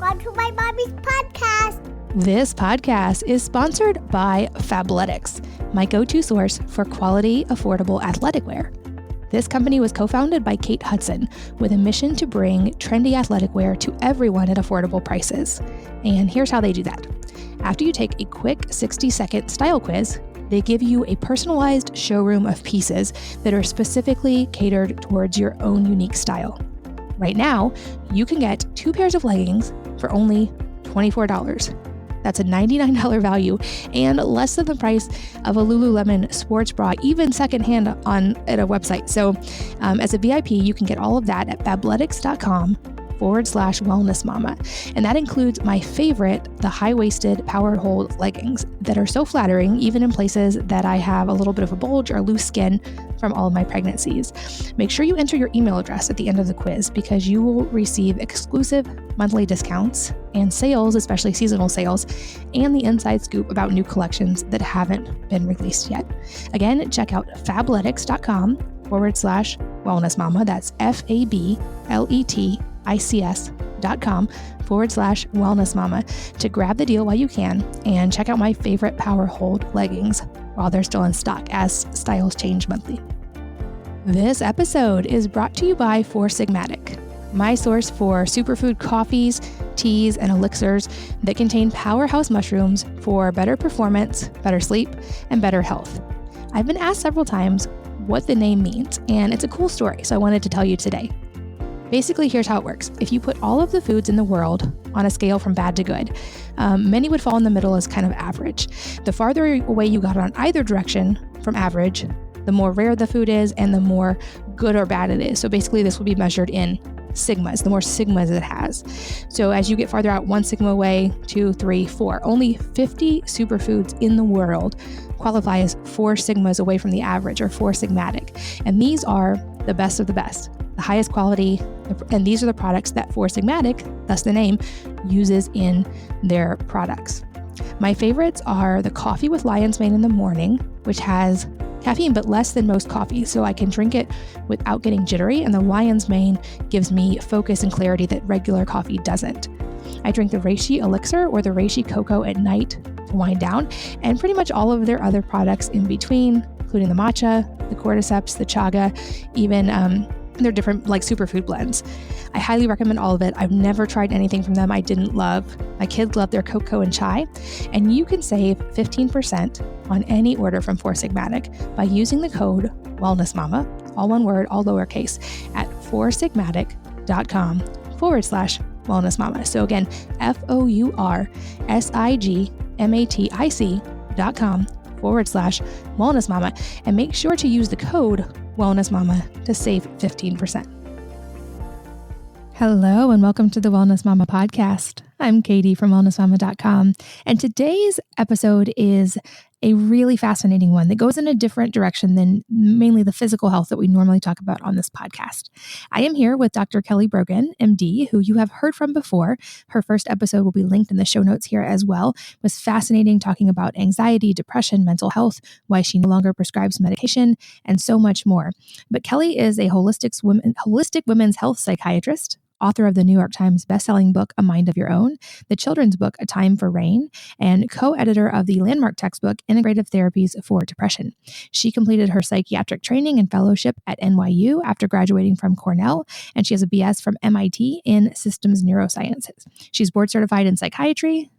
Welcome to my mommy's podcast. This podcast is sponsored by Fabletics, my go-to source for quality, affordable athletic wear. This company was co-founded by Kate Hudson with a mission to bring trendy athletic wear to everyone at affordable prices. And here's how they do that. After you take a quick 60-second style quiz, they give you a personalized showroom of pieces that are specifically catered towards your own unique style. Right now, you can get 2 pairs of leggings for only $24. That's a $99 value and less than the price of a Lululemon sports bra, even secondhand at a website. So as a VIP, you can get all of that at fabletics.com/wellness mama. And that includes my favorite, the high-waisted power hold leggings that are so flattering, even in places that I have a little bit of a bulge or loose skin from all of my pregnancies. Make sure you enter your email address at the end of the quiz because you will receive exclusive monthly discounts and sales, especially seasonal sales, and the inside scoop about new collections that haven't been released yet. Again, check out fabletics.com/wellness mama. That's fabletics.com/wellness mama to grab the deal while you can and check out my favorite power hold leggings while they're still in stock as styles change monthly. This episode is brought to you by Four Sigmatic, my source for superfood coffees, teas, and elixirs that contain powerhouse mushrooms for better performance, better sleep, and better health. I've been asked several times what the name means, and it's a cool story, so I wanted to tell you today. Basically, here's how it works. If you put all of the foods in the world on a scale from bad to good, many would fall in the middle as kind of average. The farther away you got on either direction from average, the more rare the food is and the more good or bad it is. So basically, this will be measured in sigmas, the more sigmas it has. So as you get farther out, 1 sigma away, 2, 3, 4, only 50 superfoods in the world qualify as 4 sigmas away from the average or 4 sigmatic. And these are the best of the best, the highest quality. And these are the products that Four Sigmatic, thus the name, uses in their products. My favorites are the coffee with lion's mane in the morning, which has caffeine, but less than most coffee, so I can drink it without getting jittery, and the lion's mane gives me focus and clarity that regular coffee doesn't. I drink the reishi elixir or the reishi cocoa at night to wind down, and pretty much all of their other products in between, including the matcha, the cordyceps, the chaga, even their different like superfood blends. I highly recommend all of it. I've never tried anything from them I didn't love. My kids love their cocoa and chai, and you can save 15% on any order from Four Sigmatic by using the code WellnessMama, all one word, all lowercase, at foursigmatic.com/wellness mama. So again, foursigmatic.com/wellness mama, and make sure to use the code Wellness Mama to save 15%. Hello, and welcome to the Wellness Mama podcast. I'm Katie from wellnessmama.com, and today's episode is a really fascinating one that goes in a different direction than mainly the physical health that we normally talk about on this podcast. I am here with Dr. Kelly Brogan, MD, who you have heard from before. Her first episode will be linked in the show notes here as well. It was fascinating talking about anxiety, depression, mental health, why she no longer prescribes medication, and so much more. But Kelly is a holistic women's health psychiatrist, author of the New York Times bestselling book, A Mind of Your Own, the children's book, A Time for Rain, and co-editor of the landmark textbook, Integrative Therapies for Depression. She completed her psychiatric training and fellowship at NYU after graduating from Cornell, and she has a BS from MIT in systems neurosciences. She's board certified in psychiatry,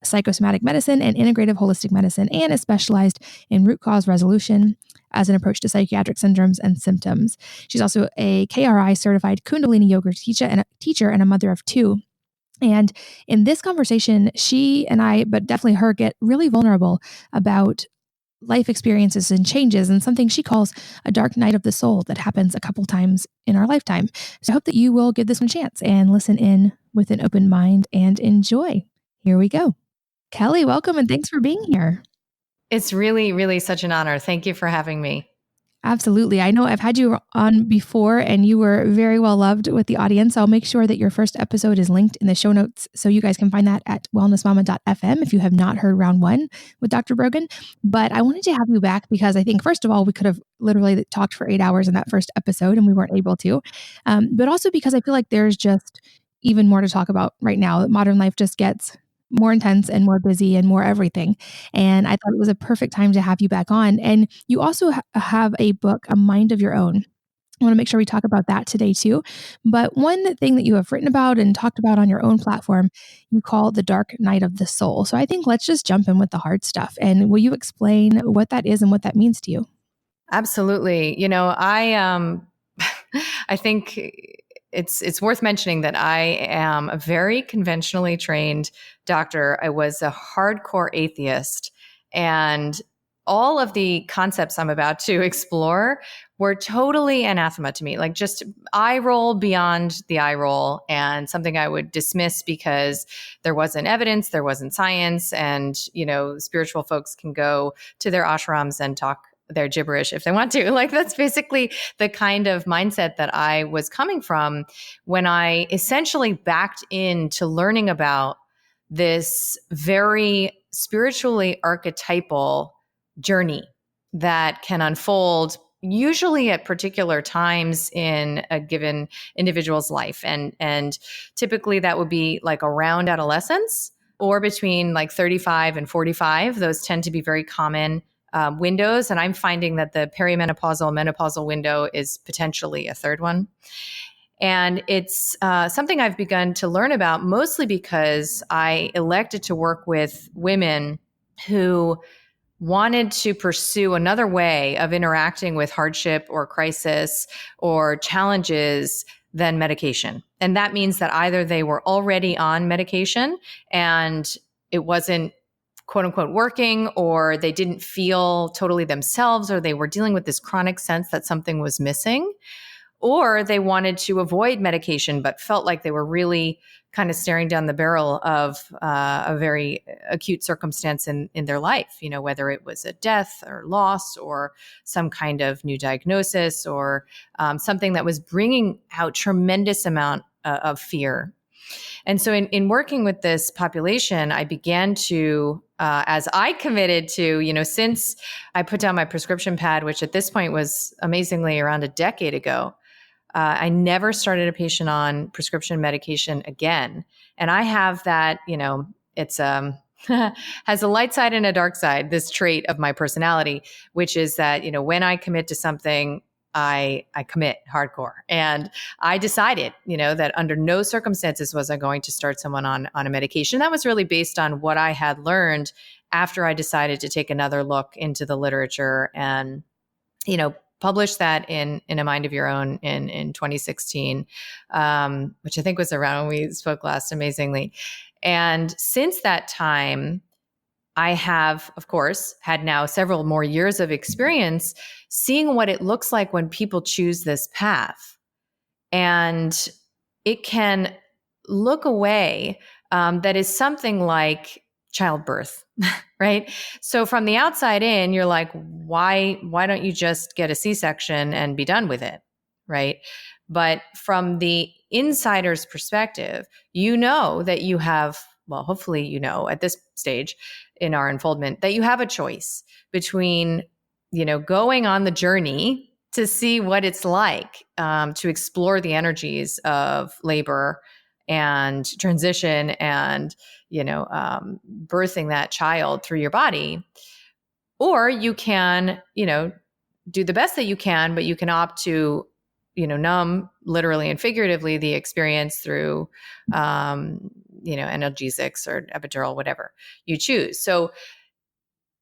psychosomatic medicine, and integrative holistic medicine, and is specialized in root cause resolution as an approach to psychiatric syndromes and symptoms. She's also a KRI certified Kundalini yoga teacher and a mother of 2. And in this conversation, she and I, but definitely her, get really vulnerable about life experiences and changes and something she calls a dark night of the soul that happens a couple times in our lifetime. So I hope that you will give this one a chance and listen in with an open mind and enjoy. Here we go. Kelly, welcome and thanks for being here. It's really, really such an honor. Thank you for having me. Absolutely. I know I've had you on before and you were very well loved with the audience. I'll make sure that your first episode is linked in the show notes so you guys can find that at wellnessmama.fm if you have not heard round 1 with Dr. Brogan. But I wanted to have you back because I think, first of all, we could have literally talked for 8 hours in that first episode and we weren't able to. But also because I feel like there's just even more to talk about right now. Modern life just gets more intense and more busy and more everything. And I thought it was a perfect time to have you back on. And you also have a book, A Mind of Your Own. I want to make sure we talk about that today too. But one thing that you have written about and talked about on your own platform, you call the dark night of the soul. So I think let's just jump in with the hard stuff. And will you explain what that is and what that means to you? Absolutely. I think it's worth mentioning that I am a very conventionally trained doctor. I was a hardcore atheist, and all of the concepts I'm about to explore were totally anathema to me. Like just eye roll beyond the eye roll, and something I would dismiss because there wasn't evidence, there wasn't science, and spiritual folks can go to their ashrams and talk their gibberish if they want to. Like that's basically the kind of mindset that I was coming from when I essentially backed into learning about this very spiritually archetypal journey that can unfold usually at particular times in a given individual's life. And typically that would be like around adolescence or between like 35 and 45. Those tend to be very common windows. And I'm finding that the perimenopausal, menopausal window is potentially a third one. And it's something I've begun to learn about mostly because I elected to work with women who wanted to pursue another way of interacting with hardship or crisis or challenges than medication. And that means that either they were already on medication and it wasn't quote unquote working, or they didn't feel totally themselves, or they were dealing with this chronic sense that something was missing, or they wanted to avoid medication but felt like they were really kind of staring down the barrel of a very acute circumstance in their life, whether it was a death or loss or some kind of new diagnosis or something that was bringing out tremendous amount of fear. And so in working with this population, I began to, as I committed to, since I put down my prescription pad, which at this point was amazingly around a decade ago, I never started a patient on prescription medication again. And I have that, it's has a light side and a dark side, this trait of my personality, which is that, when I commit to something, I commit hardcore. And I decided, that under no circumstances was I going to start someone on a medication. That was really based on what I had learned after I decided to take another look into the literature and, published that in A Mind of Your Own in 2016, which I think was around when we spoke last, amazingly. And since that time, I have, of course, had now several more years of experience seeing what it looks like when people choose this path. And it can look a way that is something like childbirth, right? So from the outside in, you're like, why don't you just get a C-section and be done with it, right? But from the insider's perspective, that you have, well, hopefully at this stage in our unfoldment, that you have a choice between, going on the journey to see what it's like to explore the energies of labor and transition and, birthing that child through your body. Or you can, do the best that you can, but you can opt to, numb literally and figuratively the experience through, analgesics or epidural, whatever you choose. So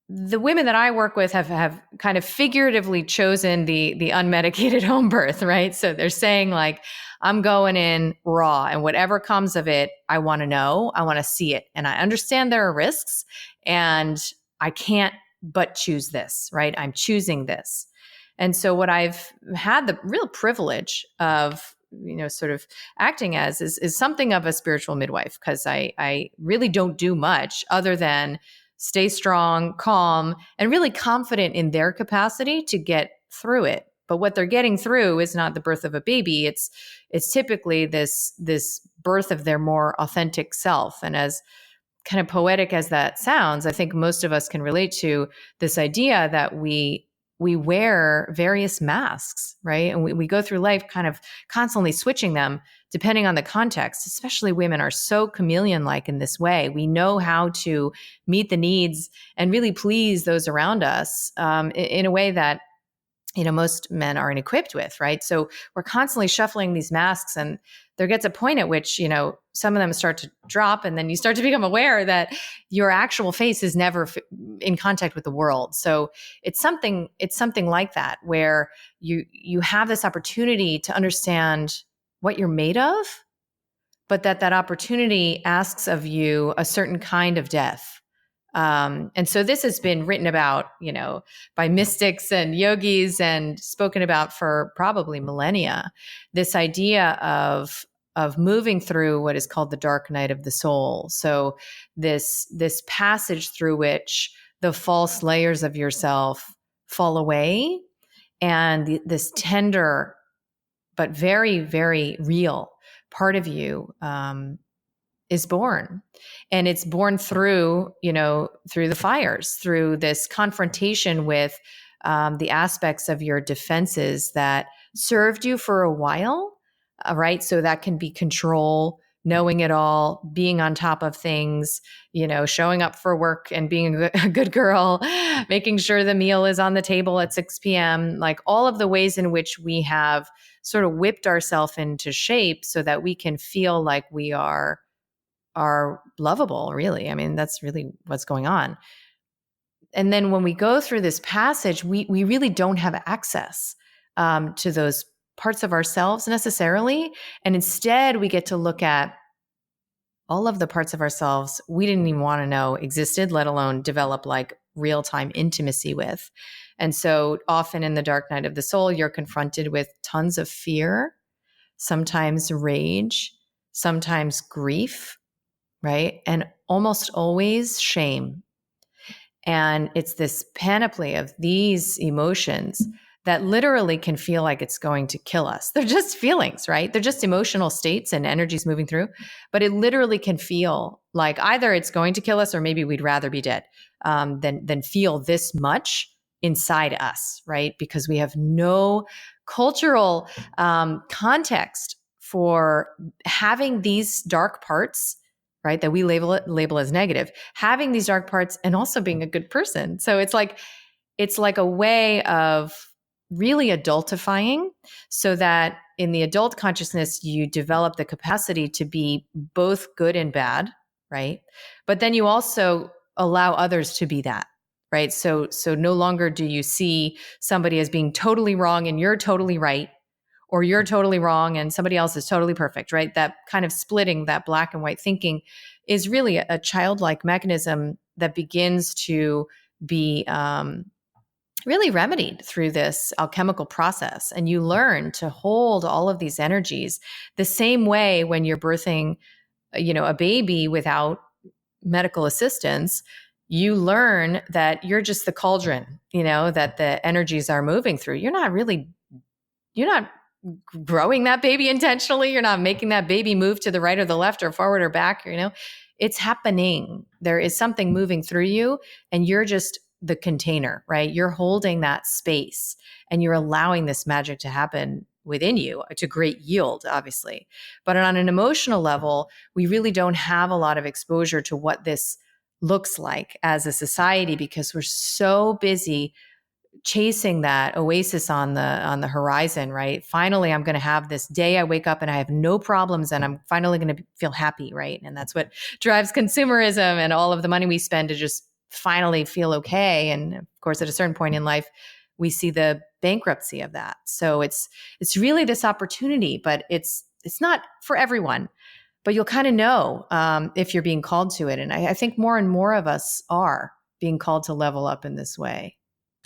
the women that I work with have kind of figuratively chosen the unmedicated home birth, right? So they're saying like, I'm going in raw and whatever comes of it, I want to know, I want to see it. And I understand there are risks and I can't but choose this, right? I'm choosing this. And so what I've had the real privilege of, sort of acting as is something of a spiritual midwife, because I really don't do much other than stay strong, calm, and really confident in their capacity to get through it. But what they're getting through is not the birth of a baby. It's typically this birth of their more authentic self. And as kind of poetic as that sounds, I think most of us can relate to this idea that we wear various masks, right? And we go through life kind of constantly switching them depending on the context, especially women are so chameleon-like in this way. We know how to meet the needs and really please those around us in a way that most men aren't equipped with, right? So we're constantly shuffling these masks, and there gets a point at which, some of them start to drop, and then you start to become aware that your actual face is never in contact with the world. So it's something like that, where you have this opportunity to understand what you're made of, but that opportunity asks of you a certain kind of death. And so this has been written about, by mystics and yogis and spoken about for probably millennia. This idea of moving through what is called the dark night of the soul. So this passage through which the false layers of yourself fall away, and this tender but very, very real part of you is born. And it's born through the fires, through this confrontation with the aspects of your defenses that served you for a while, right? So that can be control, knowing it all, being on top of things, showing up for work and being a good girl, making sure the meal is on the table at 6 p.m., like all of the ways in which we have sort of whipped ourselves into shape so that we can feel like we are lovable, really. I mean, that's really what's going on. And then when we go through this passage, we really don't have access to those parts of ourselves necessarily. And instead, we get to look at all of the parts of ourselves we didn't even want to know existed, let alone develop like real-time intimacy with. And so often in the dark night of the soul, you're confronted with tons of fear, sometimes rage, sometimes grief, right? And almost always shame. And it's this panoply of these emotions that literally can feel like it's going to kill us. They're just feelings, right? They're just emotional states and energies moving through, but it literally can feel like either it's going to kill us or maybe we'd rather be dead than feel this much inside us, right? Because we have no cultural context for having these dark parts, right? That we label as negative, having these dark parts and also being a good person. So it's like a way of really adultifying, so that in the adult consciousness, you develop the capacity to be both good and bad, right? But then you also allow others to be that, right? So no longer do you see somebody as being totally wrong and you're totally right, or you're totally wrong and somebody else is totally perfect, right? That kind of splitting, that black and white thinking is really a childlike mechanism that begins to be really remedied through this alchemical process. And you learn to hold all of these energies the same way when you're birthing, a baby without medical assistance. You learn that you're just the cauldron, that the energies are moving through. You're not growing that baby intentionally. You're not making that baby move to the right or the left or forward or back, it's happening. There is something moving through you and you're just the container, right? You're holding that space and you're allowing this magic to happen within you to great yield, obviously. But on an emotional level, we really don't have a lot of exposure to what this looks like as a society because we're so busy chasing that oasis on the horizon, right? Finally, I'm going to have this day I wake up and I have no problems and I'm finally going to feel happy, right? And that's what drives consumerism and all of the money we spend to just finally feel okay. And of course, at a certain point in life, we see the bankruptcy of that. So it's really this opportunity, but it's not for everyone. But you'll kind of know if you're being called to it. And I think more and more of us are being called to level up in this way.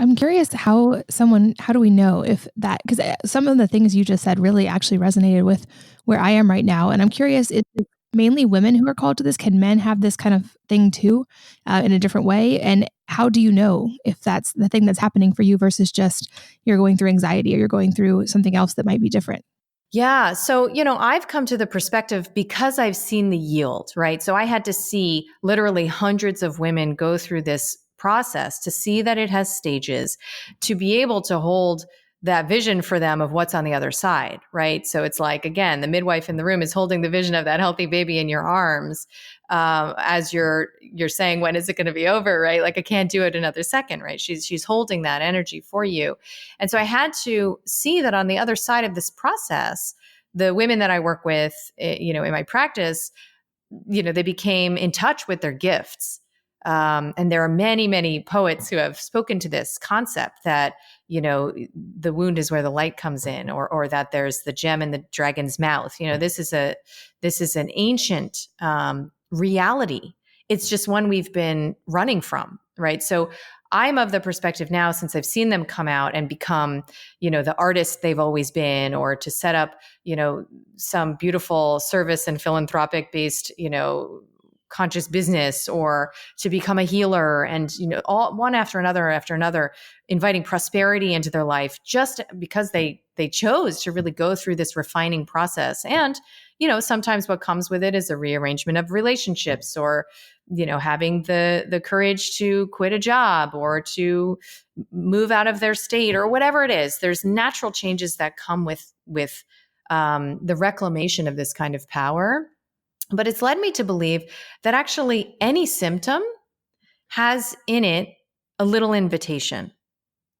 I'm curious how do we know if that, because some of the things you just said really actually resonated with where I am right now. And I'm curious, is it mainly women who are called to this? Can men have this kind of thing too, in a different way? And how do you know if that's the thing that's happening for you versus just you're going through anxiety or you're going through something else that might be different? Yeah. So, I've come to the perspective because I've seen the yield, right? So I had to see literally hundreds of women go through this process to see that it has stages, to be able to hold that vision for them of what's on the other side, right? So it's like, again, the midwife in the room is holding the vision of that healthy baby in your arms, as you're saying, when is it going to be over, right? Like, I can't do it another second, right? She's holding that energy for you. And so I had to see that on the other side of this process, the women that I work with, in my practice, they became in touch with their gifts. And there are many, many poets who have spoken to this concept that, the wound is where the light comes in, or that there's the gem in the dragon's mouth. This is an ancient reality. It's just one we've been running from, right? So I'm of the perspective now, since I've seen them come out and become, the artists they've always been, or to set up, some beautiful service and philanthropic based, conscious business, or to become a healer, and all one after another, inviting prosperity into their life, just because they chose to really go through this refining process. And sometimes what comes with it is a rearrangement of relationships, or having the courage to quit a job, or to move out of their state, or whatever it is. There's natural changes that come with the reclamation of this kind of power. But it's led me to believe that actually any symptom has in it a little invitation.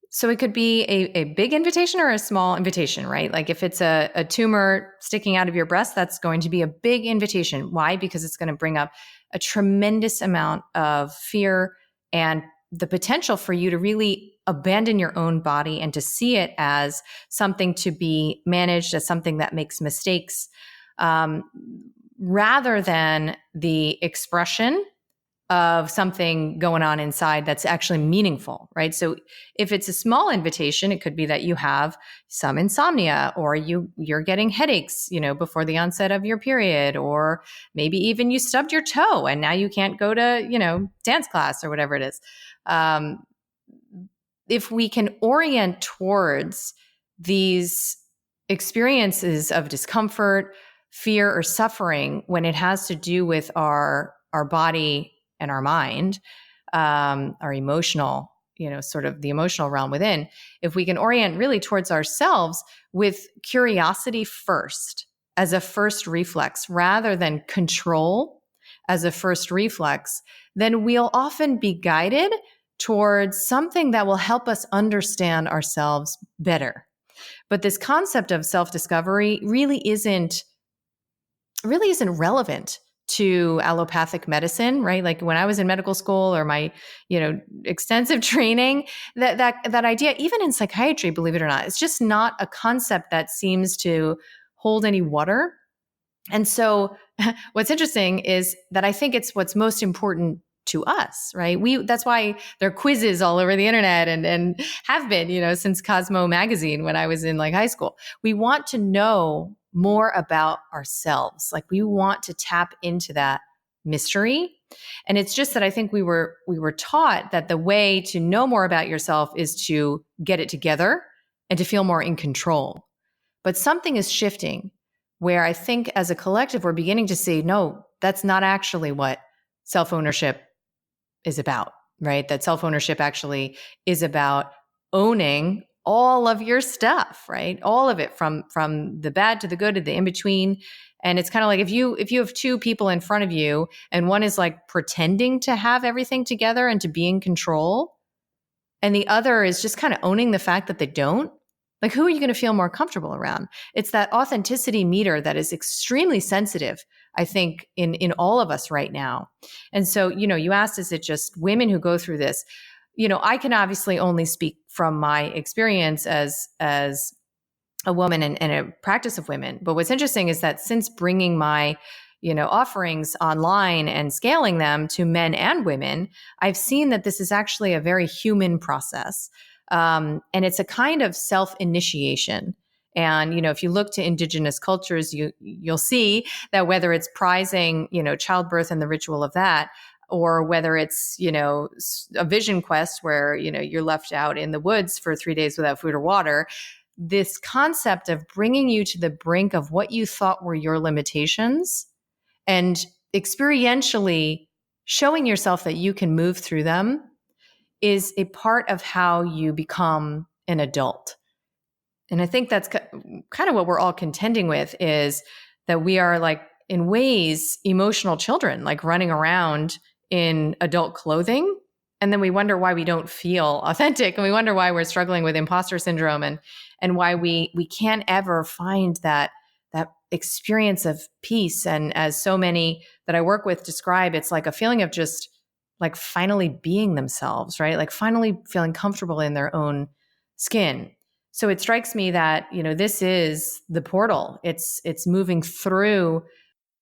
So it could be a big invitation or a small invitation, right? Like if it's a tumor sticking out of your breast, that's going to be a big invitation. Why? Because it's going to bring up a tremendous amount of fear and the potential for you to really abandon your own body and to see it as something to be managed, as something that makes mistakes, rather than the expression of something going on inside that's actually meaningful, right? So if it's a small invitation, it could be that you have some insomnia, or you're getting headaches, before the onset of your period, or maybe even you stubbed your toe and now you can't go to, dance class or whatever it is. If we can orient towards these experiences of discomfort, fear, or suffering when it has to do with our body and our mind, our emotional, sort of the emotional realm within, if we can orient really towards ourselves with curiosity first as a first reflex, rather than control as a first reflex, then we'll often be guided towards something that will help us understand ourselves better. But this concept of self-discovery really isn't relevant to allopathic medicine, right? Like when I was in medical school, or my, extensive training, that idea, even in psychiatry, believe it or not, it's just not a concept that seems to hold any water. And so what's interesting is that I think it's what's most important to us, right? That's why there are quizzes all over the internet and have been, since Cosmo magazine when I was in high school. We want to know more about ourselves. Like we want to tap into that mystery. And it's just that I think we were taught that the way to know more about yourself is to get it together and to feel more in control. But something is shifting where I think as a collective, we're beginning to see, no, that's not actually what self-ownership is about, right? That self-ownership actually is about owning all of your stuff, right? All of it, from the bad to the good to the in-between. And it's kind of like if you have two people in front of you and one is like pretending to have everything together and to be in control, and the other is just kind of owning the fact that they don't, like who are you going to feel more comfortable around? It's that authenticity meter that is extremely sensitive, I think, in all of us right now. And so, you asked, is it just women who go through this? I can obviously only speak from my experience as a woman and a practice of women. But what's interesting is that since bringing my, offerings online and scaling them to men and women, I've seen that this is actually a very human process. And it's a kind of self-initiation. And, if you look to indigenous cultures, you'll see that whether it's prizing, childbirth and the ritual of that, or whether it's, a vision quest where, you're left out in the woods for 3 days without food or water, this concept of bringing you to the brink of what you thought were your limitations and experientially showing yourself that you can move through them is a part of how you become an adult. And I think that's kind of what we're all contending with, is that we are, like, in ways, emotional children, like running around in adult clothing. And then we wonder why we don't feel authentic, and we wonder why we're struggling with imposter syndrome, and why we can't ever find that experience of peace. And as so many that I work with describe, it's like a feeling of just like finally being themselves, right? Like finally feeling comfortable in their own skin. So it strikes me that, this is the portal. It's moving through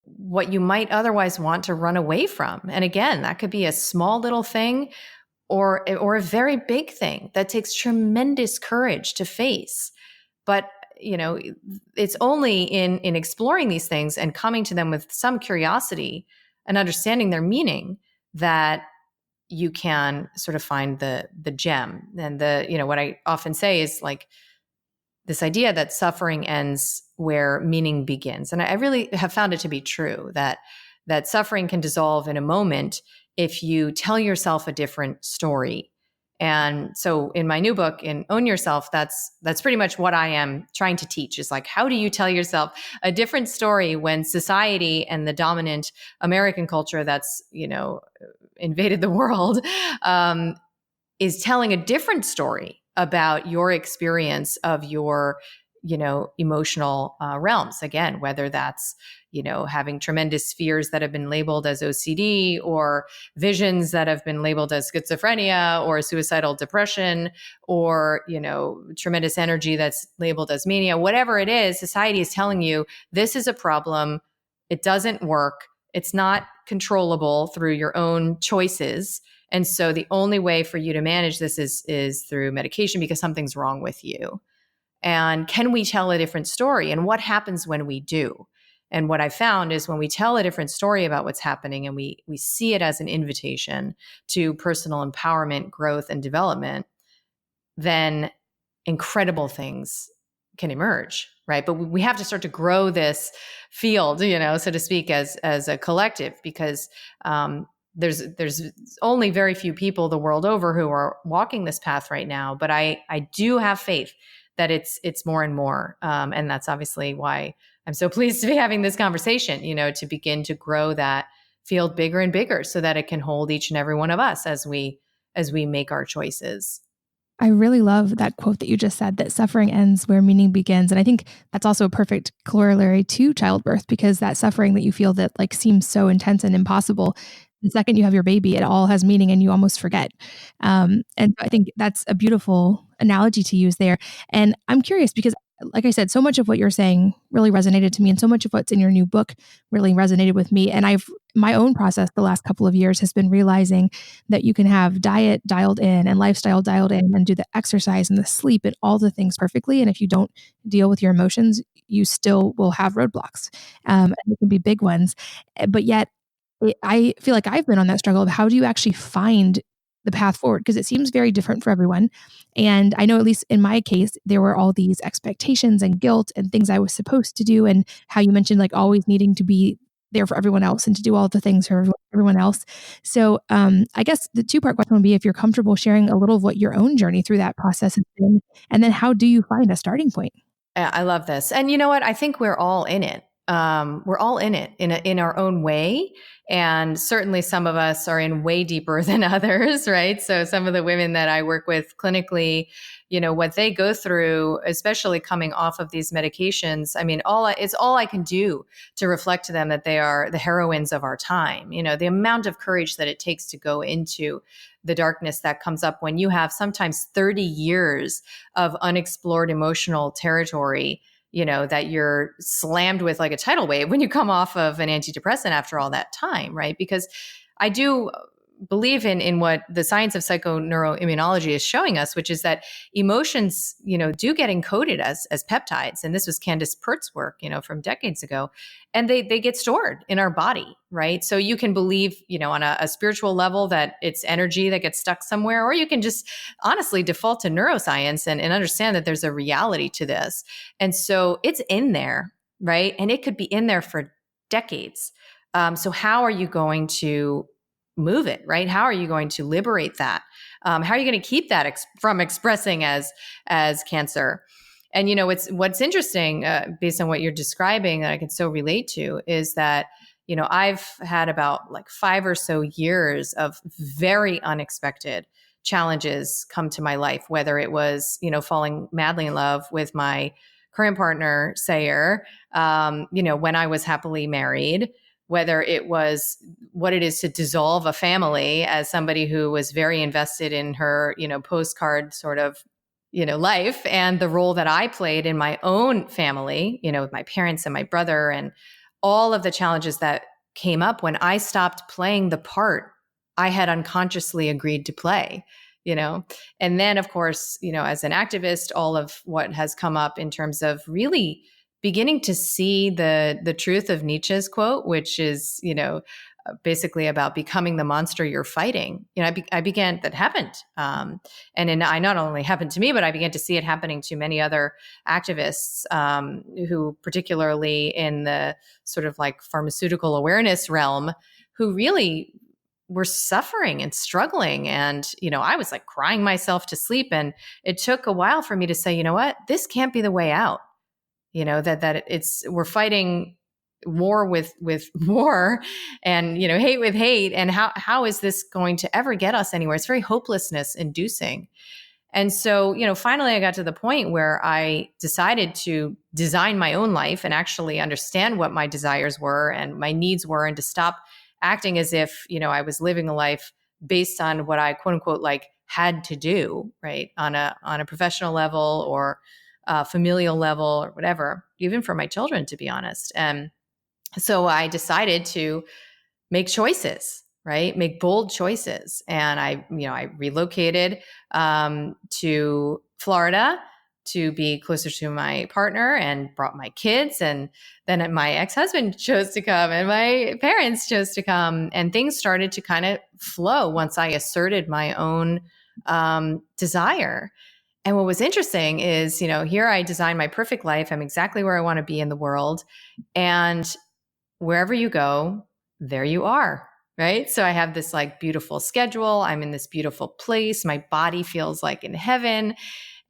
what you might otherwise want to run away from. And again, that could be a small little thing or a very big thing that takes tremendous courage to face. But, it's only in exploring these things and coming to them with some curiosity and understanding their meaning that you can sort of find the gem. And what I often say is, like, this idea that suffering ends where meaning begins. And I really have found it to be true that suffering can dissolve in a moment if you tell yourself a different story. And so in my new book, in Own Yourself, that's pretty much what I am trying to teach, is like, how do you tell yourself a different story when society and the dominant American culture that's, invaded the world, is telling a different story about your experience of your, emotional realms. Again, whether that's, having tremendous fears that have been labeled as OCD, or visions that have been labeled as schizophrenia or suicidal depression, or, tremendous energy that's labeled as mania. Whatever it is, society is telling you this is a problem. It doesn't work. It's not controllable through your own choices. And so the only way for you to manage this is through medication, because something's wrong with you. And can we tell a different story? And what happens when we do? And what I found is when we tell a different story about what's happening, and we see it as an invitation to personal empowerment, growth, and development, then incredible things can emerge, right? But we have to start to grow this field, so to speak, as a collective, because there's only very few people the world over who are walking this path right now. But I do have faith that it's more and more. And that's obviously why I'm so pleased to be having this conversation, to begin to grow that field bigger and bigger, so that it can hold each and every one of us as we make our choices. I really love that quote that you just said, that suffering ends where meaning begins. And I think that's also a perfect corollary to childbirth, because that suffering that you feel that like seems so intense and impossible, the second you have your baby, it all has meaning and you almost forget. And I think that's a beautiful analogy to use there. And I'm curious because, like I said, so much of what you're saying really resonated to me, and so much of what's in your new book really resonated with me. And my own process the last couple of years has been realizing that you can have diet dialed in and lifestyle dialed in and do the exercise and the sleep and all the things perfectly. And if you don't deal with your emotions, you still will have roadblocks. And it can be big ones. But yet, I feel like I've been on that struggle of how do you actually find the path forward? Because it seems very different for everyone. And I know, at least in my case, there were all these expectations and guilt and things I was supposed to do. And how you mentioned like always needing to be there for everyone else and to do all the things for everyone else. So I guess the two-part question would be if you're comfortable sharing a little of what your own journey through that process has been. And then how do you find a starting point? I love this. And you know what? I think we're all in it. We're all in it in our own way. And certainly some of us are in way deeper than others, right? So some of the women that I work with clinically, what they go through, especially coming off of these medications, I mean, it's all I can do to reflect to them that they are the heroines of our time. The amount of courage that it takes to go into the darkness that comes up when you have sometimes 30 years of unexplored emotional territory, that you're slammed with like a tidal wave when you come off of an antidepressant after all that time, right? Because I do believe in what the science of psychoneuroimmunology is showing us, which is that emotions, do get encoded as peptides. And this was Candace Pert's work, from decades ago. And they get stored in our body, right? So you can believe, on a spiritual level that it's energy that gets stuck somewhere, or you can just honestly default to neuroscience and understand that there's a reality to this. And so it's in there, right? And it could be in there for decades. So how are you going to move it, right? How are you going to liberate that? How are you going to keep that from expressing as cancer? And, you know, what's interesting based on what you're describing that I can so relate to is that, you know, I've had about like 5 or so years of very unexpected challenges come to my life, whether it was, you know, falling madly in love with my current partner, Sayer, you know, when I was happily married, whether it was what it is to dissolve a family as somebody who was very invested in her, you know, postcard sort of, you know, life, and the role that I played in my own family, you know, with my parents and my brother, and all of the challenges that came up when I stopped playing the part I had unconsciously agreed to play, you know. And then, of course, you know, as an activist, all of what has come up in terms of really beginning to see the truth of Nietzsche's quote, which is, you know, basically about becoming the monster you're fighting. You know, I began, that happened. I not only happened to me, but I began to see it happening to many other activists who, particularly in the sort of like pharmaceutical awareness realm, who really were suffering and struggling. And, you know, I was like crying myself to sleep. And it took a while for me to say, you know what, this can't be the way out. You know, that we're fighting war with war, and, you know, hate with hate. And how is this going to ever get us anywhere? It's very hopelessness inducing. And so, you know, finally I got to the point where I decided to design my own life and actually understand what my desires were and my needs were, and to stop acting as if, you know, I was living a life based on what I quote unquote like had to do, right, on a professional level or familial level or whatever, even for my children, to be honest. And so I decided to make choices, right? Make bold choices. And I relocated to Florida to be closer to my partner, and brought my kids. And then my ex-husband chose to come, and my parents chose to come. And things started to kind of flow once I asserted my own desire. And what was interesting is, you know, here I designed my perfect life. I'm exactly where I want to be in the world. And wherever you go, there you are, right? So I have this like beautiful schedule. I'm in this beautiful place. My body feels like in heaven.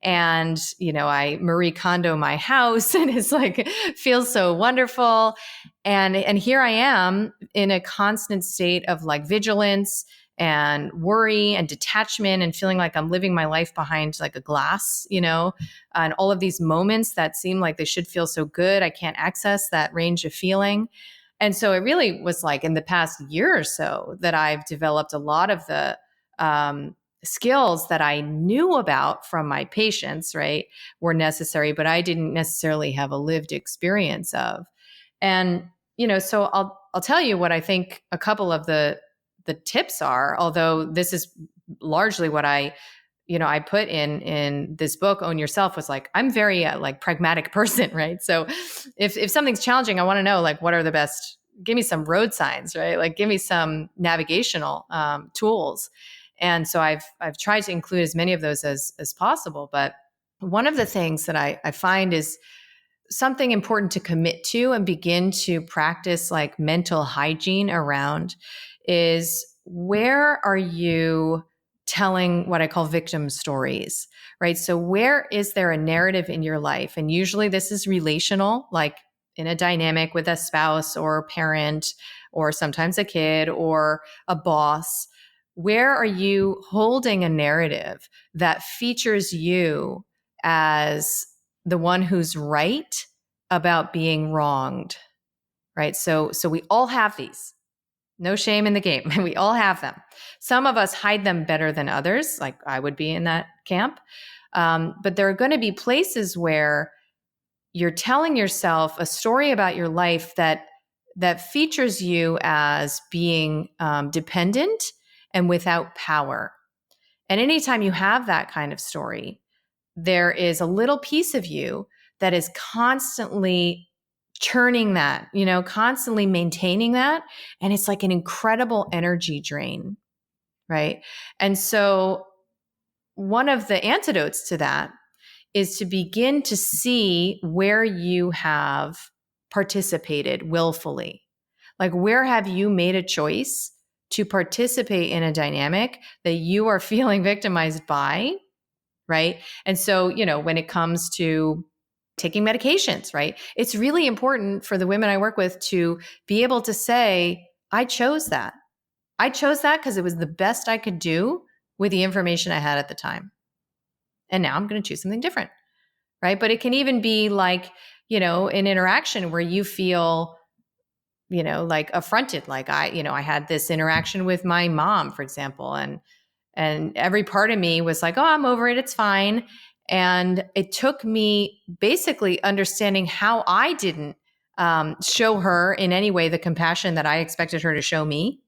And, you know, I Marie Kondo my house, and it's like, feels so wonderful. And here I am in a constant state of like vigilance and worry and detachment, and feeling like I'm living my life behind like a glass, you know, and all of these moments that seem like they should feel so good, I can't access that range of feeling. And so it really was like in the past year or so that I've developed a lot of the skills that I knew about from my patients, right, were necessary, but I didn't necessarily have a lived experience of. And, you know, so I'll tell you what I think a couple of the tips are, although this is largely what I put in this book, Own Yourself, was like, I'm very like pragmatic person, right? So if something's challenging, I want to know like, what are the best, give me some road signs, right? Like give me some navigational tools. And so I've tried to include as many of those as possible. But one of the things that I find is something important to commit to and begin to practice like mental hygiene around is, where are you telling what I call victim stories, right? So where is there a narrative in your life? And usually this is relational, like in a dynamic with a spouse or a parent, or sometimes a kid or a boss. Where are you holding a narrative that features you as the one who's right about being wronged, right? So we all have these. No shame in the game. We all have them. Some of us hide them better than others, like I would be in that camp. But there are going to be places where you're telling yourself a story about your life that features you as being dependent and without power. And anytime you have that kind of story, there is a little piece of you that is constantly churning that, you know, constantly maintaining that. And it's like an incredible energy drain, right? And so one of the antidotes to that is to begin to see where you have participated willfully. Like, where have you made a choice to participate in a dynamic that you are feeling victimized by, right? And so, you know, when it comes to taking medications, right? It's really important for the women I work with to be able to say, I chose that. I chose that because it was the best I could do with the information I had at the time. And now I'm going to choose something different, right? But it can even be like, an interaction where you feel, like affronted. Like I had this interaction with my mom, for example, and every part of me was like, oh, I'm over it. It's fine. And it took me basically understanding how I didn't show her in any way the compassion that I expected her to show me,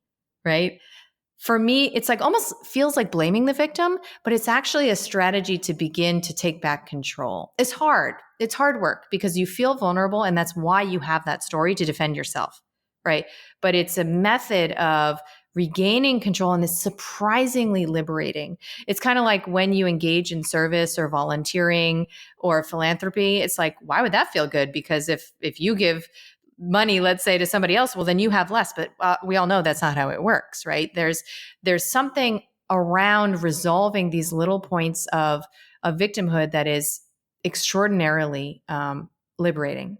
right? For me, it's like almost feels like blaming the victim, but it's actually a strategy to begin to take back control. It's hard. It's hard work because you feel vulnerable, and that's why you have that story to defend yourself, right? But it's a method of regaining control, and it's surprisingly liberating. It's kind of like when you engage in service or volunteering or philanthropy. It's like, why would that feel good? Because if you give money, let's say, to somebody else, well, then you have less. But we all know that's not how it works, right? There's something around resolving these little points of victimhood that is extraordinarily liberating.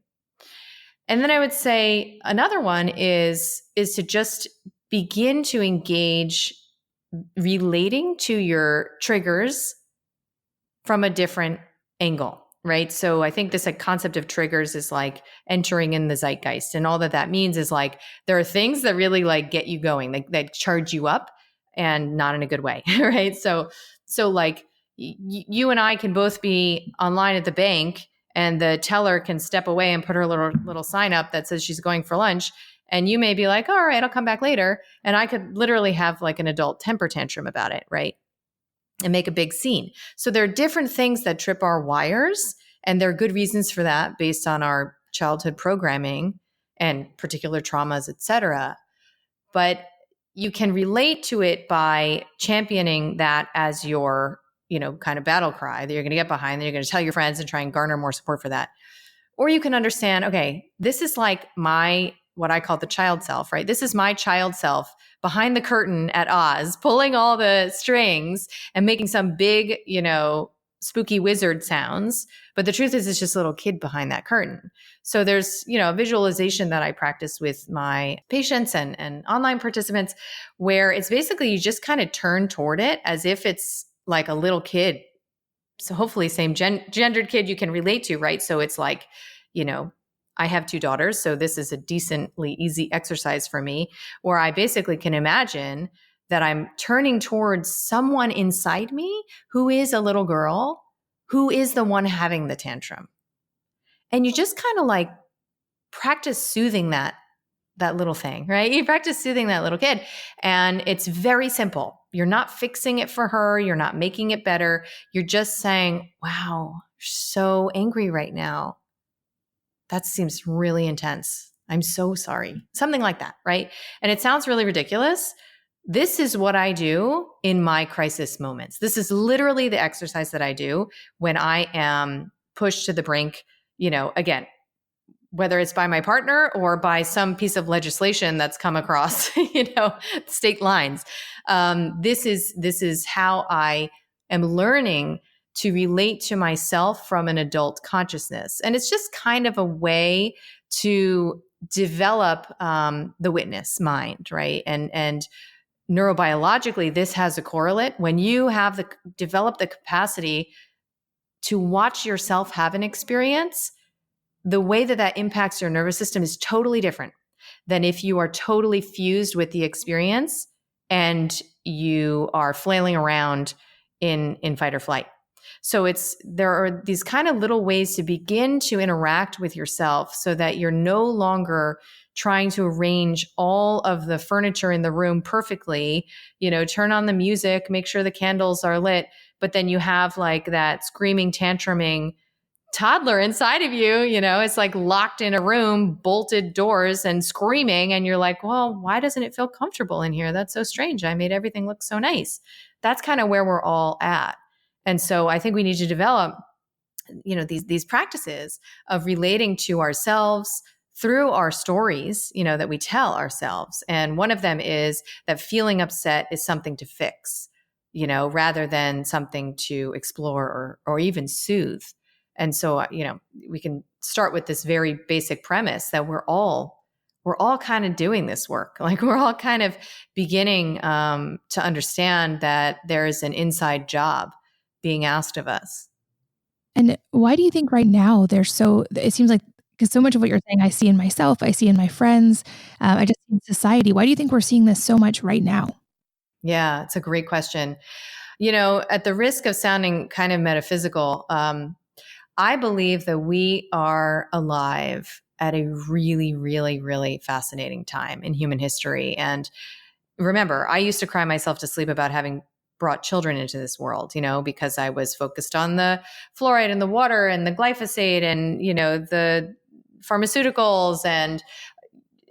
And then I would say another one is to just begin to engage relating to your triggers from a different angle. Right. So I think this concept of triggers is like entering in the zeitgeist. And all that means is like, there are things that really like get you going, that charge you up, and not in a good way. Right. So like you and I can both be online at the bank, and the teller can step away and put her little sign up that says she's going for lunch. And you may be like, all right, I'll come back later. And I could literally have like an adult temper tantrum about it. Right. And make a big scene. So there are different things that trip our wires, and there are good reasons for that based on our childhood programming and particular traumas, et cetera. But you can relate to it by championing that as your, kind of battle cry that you're going to get behind, that you're going to tell your friends and try and garner more support for that. Or you can understand, okay, this is like what I call the child self, right? This is my child self behind the curtain at Oz, pulling all the strings and making some big, spooky wizard sounds. But the truth is, it's just a little kid behind that curtain. So there's, a visualization that I practice with my patients and online participants, where it's basically you just kind of turn toward it as if it's like a little kid. So hopefully same gendered kid you can relate to, right? So it's like, I have 2 daughters, so this is a decently easy exercise for me, where I basically can imagine that I'm turning towards someone inside me who is a little girl, who is the one having the tantrum. And you just kind of like practice soothing that little thing, right? You practice soothing that little kid, and it's very simple. You're not fixing it for her. You're not making it better. You're just saying, wow, you're so angry right now. That seems really intense. I'm so sorry. Something like that, right? And it sounds really ridiculous. This is what I do in my crisis moments. This is literally the exercise that I do when I am pushed to the brink, again, whether it's by my partner or by some piece of legislation that's come across, state lines. This is how I am learning to relate to myself from an adult consciousness. And it's just kind of a way to develop the witness mind, right? And neurobiologically, this has a correlate. When you have develop the capacity to watch yourself have an experience, the way that impacts your nervous system is totally different than if you are totally fused with the experience and you are flailing around in fight or flight. So there are these kind of little ways to begin to interact with yourself so that you're no longer trying to arrange all of the furniture in the room perfectly, turn on the music, make sure the candles are lit, but then you have like that screaming, tantruming toddler inside of you, it's like locked in a room, bolted doors and screaming. And you're like, well, why doesn't it feel comfortable in here? That's so strange. I made everything look so nice. That's kind of where we're all at. And so I think we need to develop, these practices of relating to ourselves through our stories, that we tell ourselves. And one of them is that feeling upset is something to fix, rather than something to explore or even soothe. And so, we can start with this very basic premise that we're all kind of doing this work. Like we're all kind of beginning to understand that there is an inside job being asked of us. And why do you think right now it seems like, because so much of what you're saying, I see in myself, I see in my friends, I just see in society. Why do you think we're seeing this so much right now? Yeah, it's a great question. At the risk of sounding kind of metaphysical, I believe that we are alive at a really, really, really fascinating time in human history. And remember, I used to cry myself to sleep about having brought children into this world, because I was focused on the fluoride in the water and the glyphosate and, the pharmaceuticals and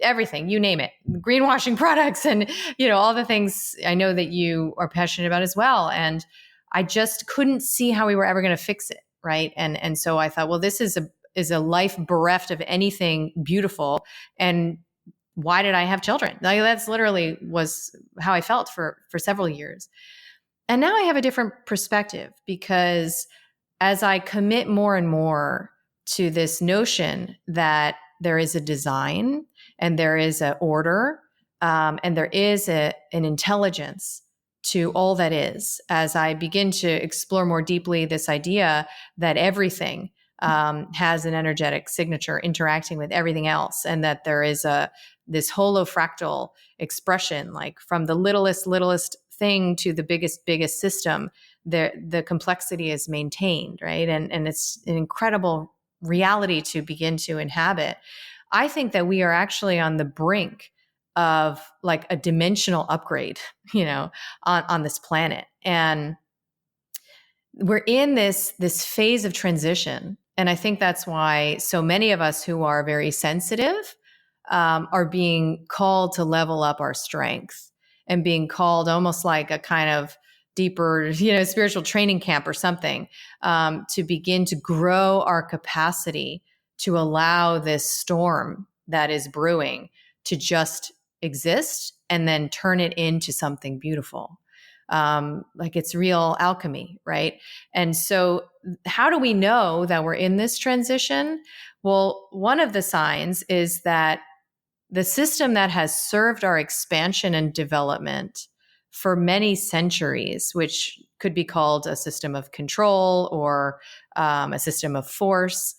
everything, you name it, greenwashing products and, all the things I know that you are passionate about as well. And I just couldn't see how we were ever going to fix it. Right. And so I thought, well, this is a life bereft of anything beautiful. And why did I have children? Like, that's literally was how I felt for several years. And now I have a different perspective, because as I commit more and more to this notion that there is a design and there is an order and there is an intelligence to all that is, as I begin to explore more deeply this idea that everything has an energetic signature interacting with everything else, and that there is this holofractal expression, like from the littlest thing to the biggest system, the complexity is maintained, right? And it's an incredible reality to begin to inhabit. I think that we are actually on the brink of like a dimensional upgrade, on this planet. And we're in this phase of transition. And I think that's why so many of us who are very sensitive are being called to level up our strength, and being called almost like a kind of deeper, spiritual training camp or something, to begin to grow our capacity to allow this storm that is brewing to just exist and then turn it into something beautiful. Like it's real alchemy, right? And so how do we know that we're in this transition? Well, one of the signs is that the system that has served our expansion and development for many centuries, which could be called a system of control or a system of force,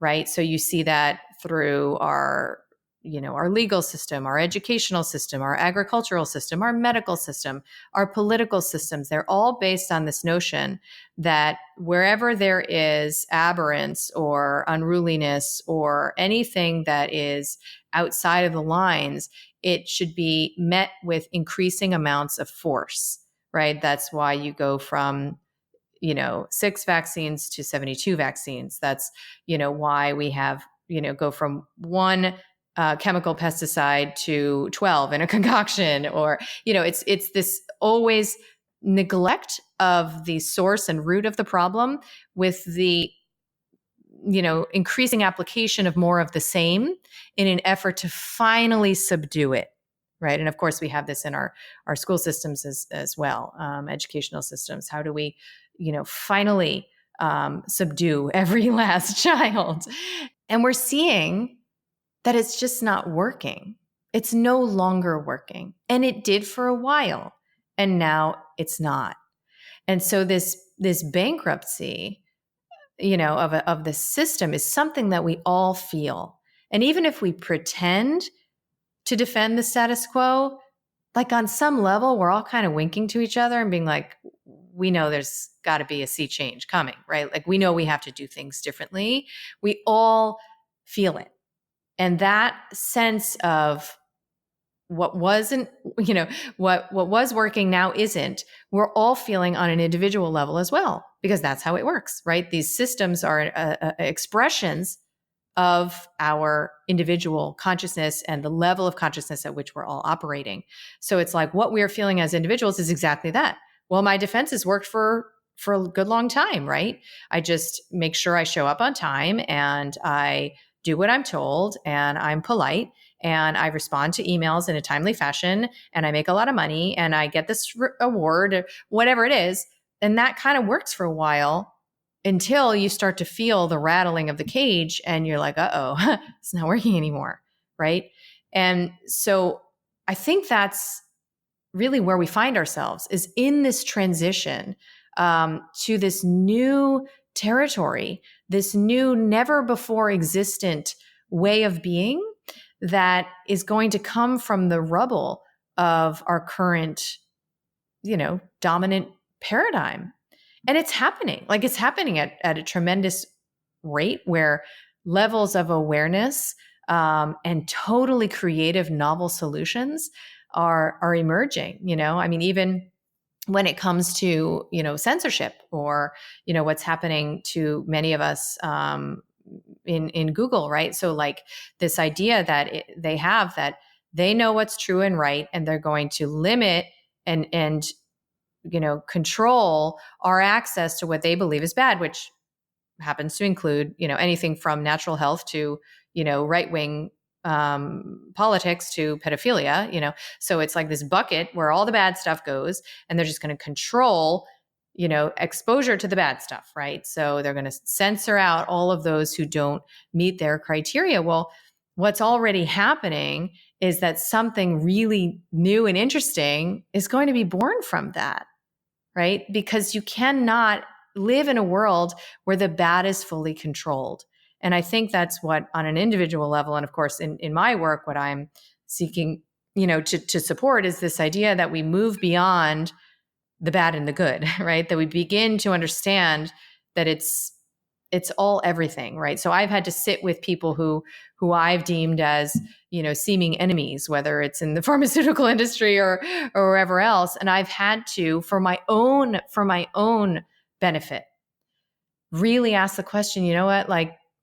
right? So you see that through our legal system, our educational system, our agricultural system, our medical system, our political systems. They're all based on this notion that wherever there is aberrance or unruliness or anything that is outside of the lines, it should be met with increasing amounts of force, right? That's why you go from 6 vaccines to 72 vaccines. That's, why we have, go from one chemical pesticide to 12 in a concoction, or, it's this always neglect of the source and root of the problem with the, increasing application of more of the same in an effort to finally subdue it. Right. And of course, we have this in our school systems as well, educational systems. How do we, finally subdue every last child? And we're seeing that it's just not working. It's no longer working. And it did for a while. And now it's not. And so this bankruptcy, of the system is something that we all feel. And even if we pretend to defend the status quo, like on some level, we're all kind of winking to each other and being like, we know there's got to be a sea change coming, right? Like we know we have to do things differently. We all feel it. And that sense of what wasn't, what was working now isn't, we're all feeling on an individual level as well, because that's how it works, right? These systems are expressions of our individual consciousness and the level of consciousness at which we're all operating. So it's like what we're feeling as individuals is exactly that. Well, my defenses worked for a good long time, right? I just make sure I show up on time and I do what I'm told and I'm polite and I respond to emails in a timely fashion and I make a lot of money and I get this award, whatever it is. And that kind of works for a while. until you start to feel the rattling of the cage and you're like, uh-oh, it's not working anymore, right? And so I think that's really where we find ourselves, is in this transition to this new territory, this new, never before existent way of being that is going to come from the rubble of our current, dominant paradigm. And it's happening. Like, it's happening at a tremendous rate, where levels of awareness and totally creative, novel solutions are emerging. I mean, even when it comes to censorship, or what's happening to many of us in Google, right? So, like, this idea that they have, that they know what's true and right, and they're going to limit and control our access to what they believe is bad, which happens to include, anything from natural health to, right-wing politics to pedophilia, so it's like this bucket where all the bad stuff goes, and they're just going to control, exposure to the bad stuff, right? So they're going to censor out all of those who don't meet their criteria. Well, what's already happening is that something really new and interesting is going to be born from that, right? Because you cannot live in a world where the bad is fully controlled. And I think that's what, on an individual level, and of course in my work, what I'm seeking, to support, is this idea that we move beyond the bad and the good, right? That we begin to understand that it's all everything, right? So I've had to sit with people who I've deemed as, seeming enemies, whether it's in the pharmaceutical industry or wherever else. And I've had to, for my own benefit, really ask the question,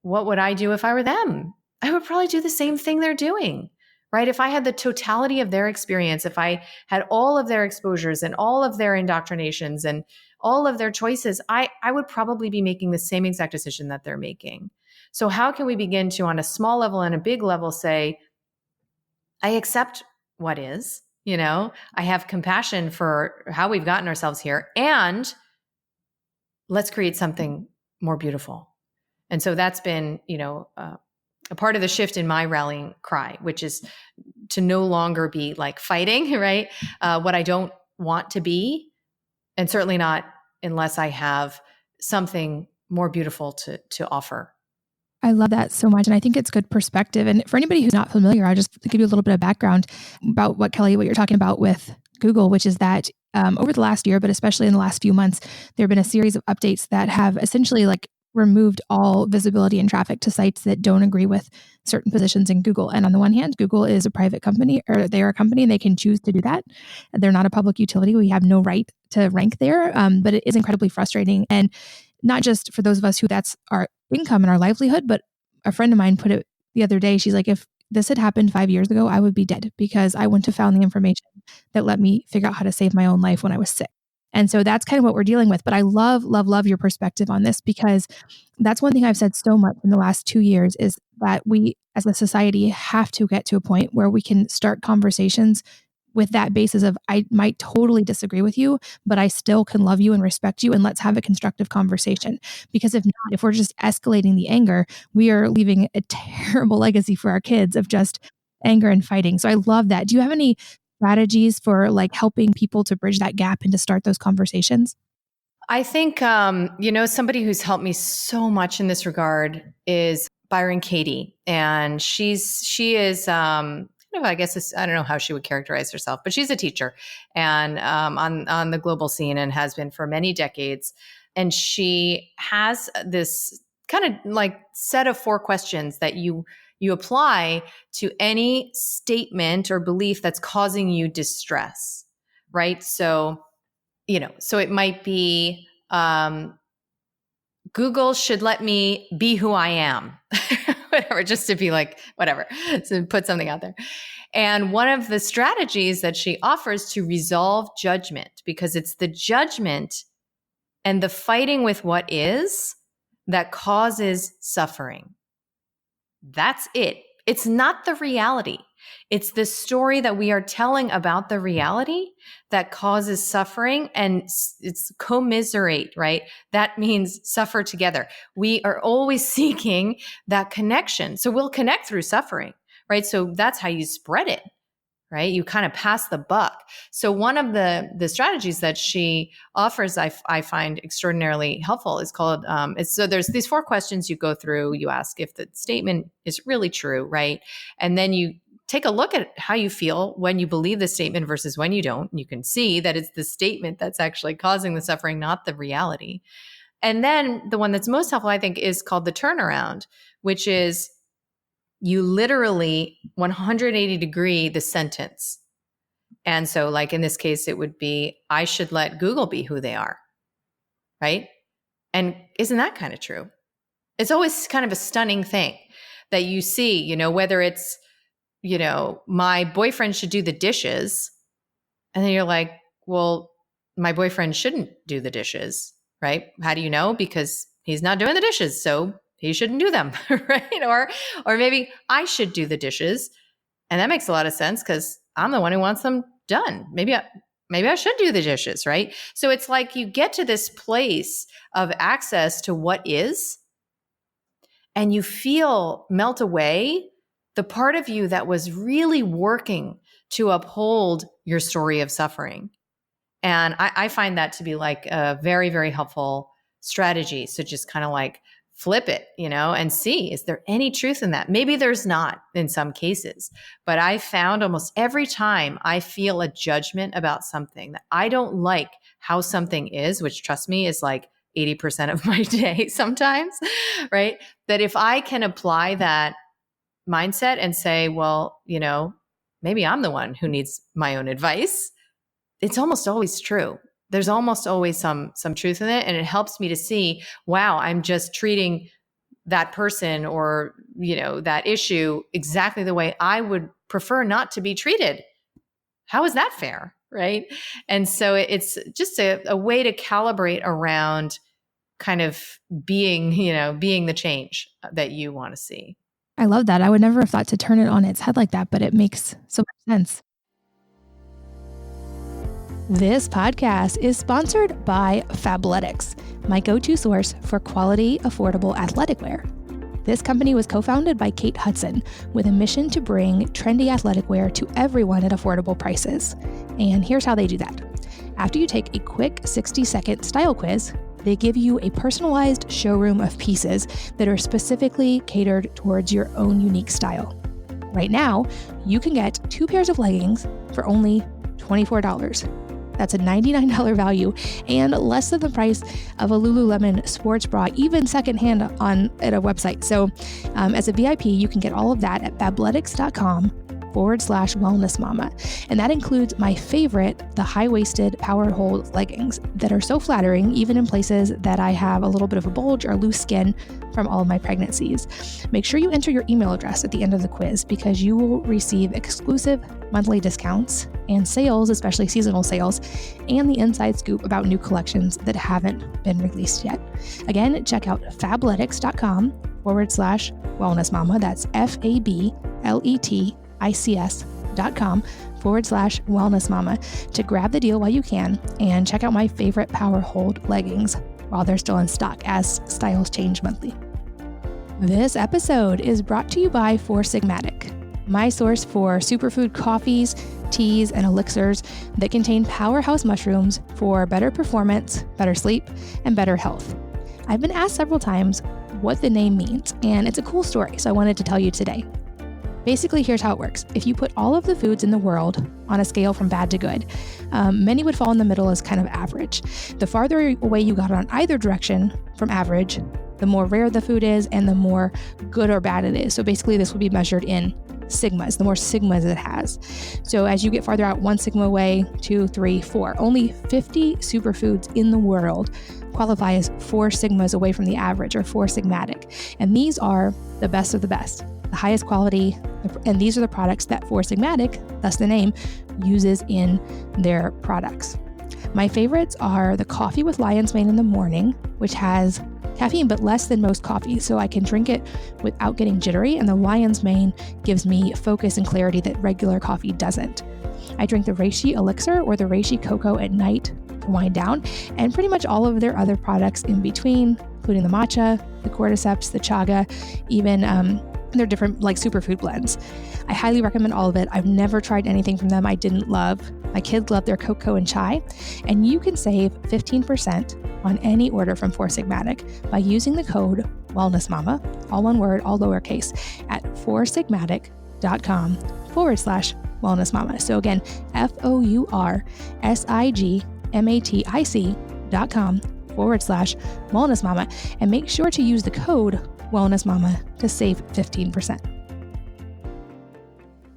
what would I do if I were them? I would probably do the same thing they're doing, right? If I had the totality of their experience, if I had all of their exposures and all of their indoctrinations and all of their choices, I would probably be making the same exact decision that they're making. So how can we begin to, on a small level and a big level, say, I accept what is, I have compassion for how we've gotten ourselves here, and let's create something more beautiful. And so that's been, a part of the shift in my rallying cry, which is to no longer be like fighting, right? What I don't want to be, and certainly not unless I have something more beautiful to offer. I love that so much. And I think it's good perspective. And for anybody who's not familiar, I'll just give you a little bit of background about what you're talking about with Google, which is that over the last year, but especially in the last few months, there have been a series of updates that have essentially removed all visibility and traffic to sites that don't agree with certain positions in Google. And on the one hand, Google is a private company, or they are a company, and they can choose to do that. They're not a public utility. We have no right to rank there, but it is incredibly frustrating. And not just for those of us who that's our income and our livelihood, but a friend of mine put it the other day. She's like, if this had happened 5 years ago, I would be dead, because I wouldn't have found the information that let me figure out how to save my own life when I was sick. And so that's kind of what we're dealing with. But I love, love, love your perspective on this, because that's one thing I've said so much in the last 2 years, is that we as a society have to get to a point where we can start conversations with that basis of, I might totally disagree with you, but I still can love you and respect you, and let's have a constructive conversation. Because if not, if we're just escalating the anger, we are leaving a terrible legacy for our kids of just anger and fighting. So I love that. Do you have any strategies for helping people to bridge that gap and to start those conversations? I think, somebody who's helped me so much in this regard is Byron Katie. And she is, I guess I don't know how she would characterize herself, but she's a teacher and on the global scene, and has been for many decades. And she has this kind of set of 4 questions that you apply to any statement or belief that's causing you distress, right? So, so it might be, Google should let me be who I am, whatever, just to be whatever, so put something out there. And one of the strategies that she offers to resolve judgment, because it's the judgment and the fighting with what is that causes suffering. That's it. It's not the reality. It's the story that we are telling about the reality that causes suffering, and it's commiserate, right? That means suffer together. We are always seeking that connection. So we'll connect through suffering, right? So that's how you spread it, right? You kind of pass the buck. So one of the strategies that she offers, I find extraordinarily helpful, is called, so there's these 4 questions you go through. You ask if the statement is really true, right? And then you take a look at how you feel when you believe the statement versus when you don't. You can see that it's the statement that's actually causing the suffering, not the reality. And then the one that's most helpful, I think, is called the turnaround, which is you literally 180 degree the sentence. And so like in this case, it would be, I should let Google be who they are, right? And isn't that kind of true? It's always kind of a stunning thing that you see, whether it's, my boyfriend should do the dishes. And then you're like, well, my boyfriend shouldn't do the dishes, right? How do you know? Because he's not doing the dishes. So he shouldn't do them, right? Or maybe I should do the dishes. And that makes a lot of sense because I'm the one who wants them done. Maybe I should do the dishes, right? So it's like you get to this place of access to what is, and you feel melt away the part of you that was really working to uphold your story of suffering. And I find that to be like a very, very helpful strategy. So just kind of like flip it, and see, is there any truth in that? Maybe there's not in some cases, but I found almost every time I feel a judgment about something that I don't like how something is, which trust me is like 80% of my day sometimes, right? That if I can apply that mindset and say, well, maybe I'm the one who needs my own advice, it's almost always true. There's almost always some truth in it. And it helps me to see, wow, I'm just treating that person or, that issue exactly the way I would prefer not to be treated. How is that fair? Right. And so it's just a way to calibrate around kind of being the change that you want to see. I love that. I would never have thought to turn it on its head like that, but it makes so much sense. This podcast is sponsored by Fabletics, my go-to source for quality, affordable athletic wear. This company was co-founded by Kate Hudson with a mission to bring trendy athletic wear to everyone at affordable prices. And here's how they do that. After you take a quick 60-second style quiz, they give you a personalized showroom of pieces that are specifically catered towards your own unique style. Right now, you can get 2 pairs of leggings for only $24. That's a $99 value and less than the price of a Lululemon sports bra, even secondhand at a website. So as a VIP, you can get all of that at fabletics.com/wellnessmama. And that includes my favorite, the high-waisted power hold leggings that are so flattering, even in places that I have a little bit of a bulge or loose skin from all of my pregnancies. Make sure you enter your email address at the end of the quiz because you will receive exclusive monthly discounts and sales, especially seasonal sales, and the inside scoop about new collections that haven't been released yet. Again, check out fabletics.com/wellnessmama. That's fabletics.com/wellnessmama to grab the deal while you can and check out my favorite power hold leggings while they're still in stock as styles change monthly. This episode is brought to you by Four Sigmatic, my source for superfood coffees, teas, and elixirs that contain powerhouse mushrooms for better performance, better sleep, and better health. I've been asked several times what the name means, and it's a cool story, so I wanted to tell you today. Basically, here's how it works. If you put all of the foods in the world on a scale from bad to good, many would fall in the middle as kind of average. The farther away you got on either direction from average, the more rare the food is and the more good or bad it is. So basically, this will be measured in sigmas, the more sigmas it has. So as you get farther out, 1 sigma away, 2, 3, 4, only 50 superfoods in the world qualify as 4 sigmas away from the average or 4 sigmatic. And these are the best of the best, the highest quality. And these are the products that Four Sigmatic, thus the name, uses in their products. My favorites are the coffee with lion's mane in the morning, which has caffeine, but less than most coffee, so I can drink it without getting jittery, and the lion's mane gives me focus and clarity that regular coffee doesn't. I drink the reishi elixir or the reishi cocoa at night to wind down, and pretty much all of their other products in between, including the matcha, the cordyceps, the chaga, even their different like superfood blends. I highly recommend all of it. I've never tried anything from them I didn't love. My kids love their cocoa and chai, and you can save 15% on any order from Four Sigmatic by using the code WellnessMama, all one word, all lowercase, at foursigmatic.com/wellnessmama. So again, foursigmatic.com/wellnessmama, and make sure to use the code WellnessMama to save 15%.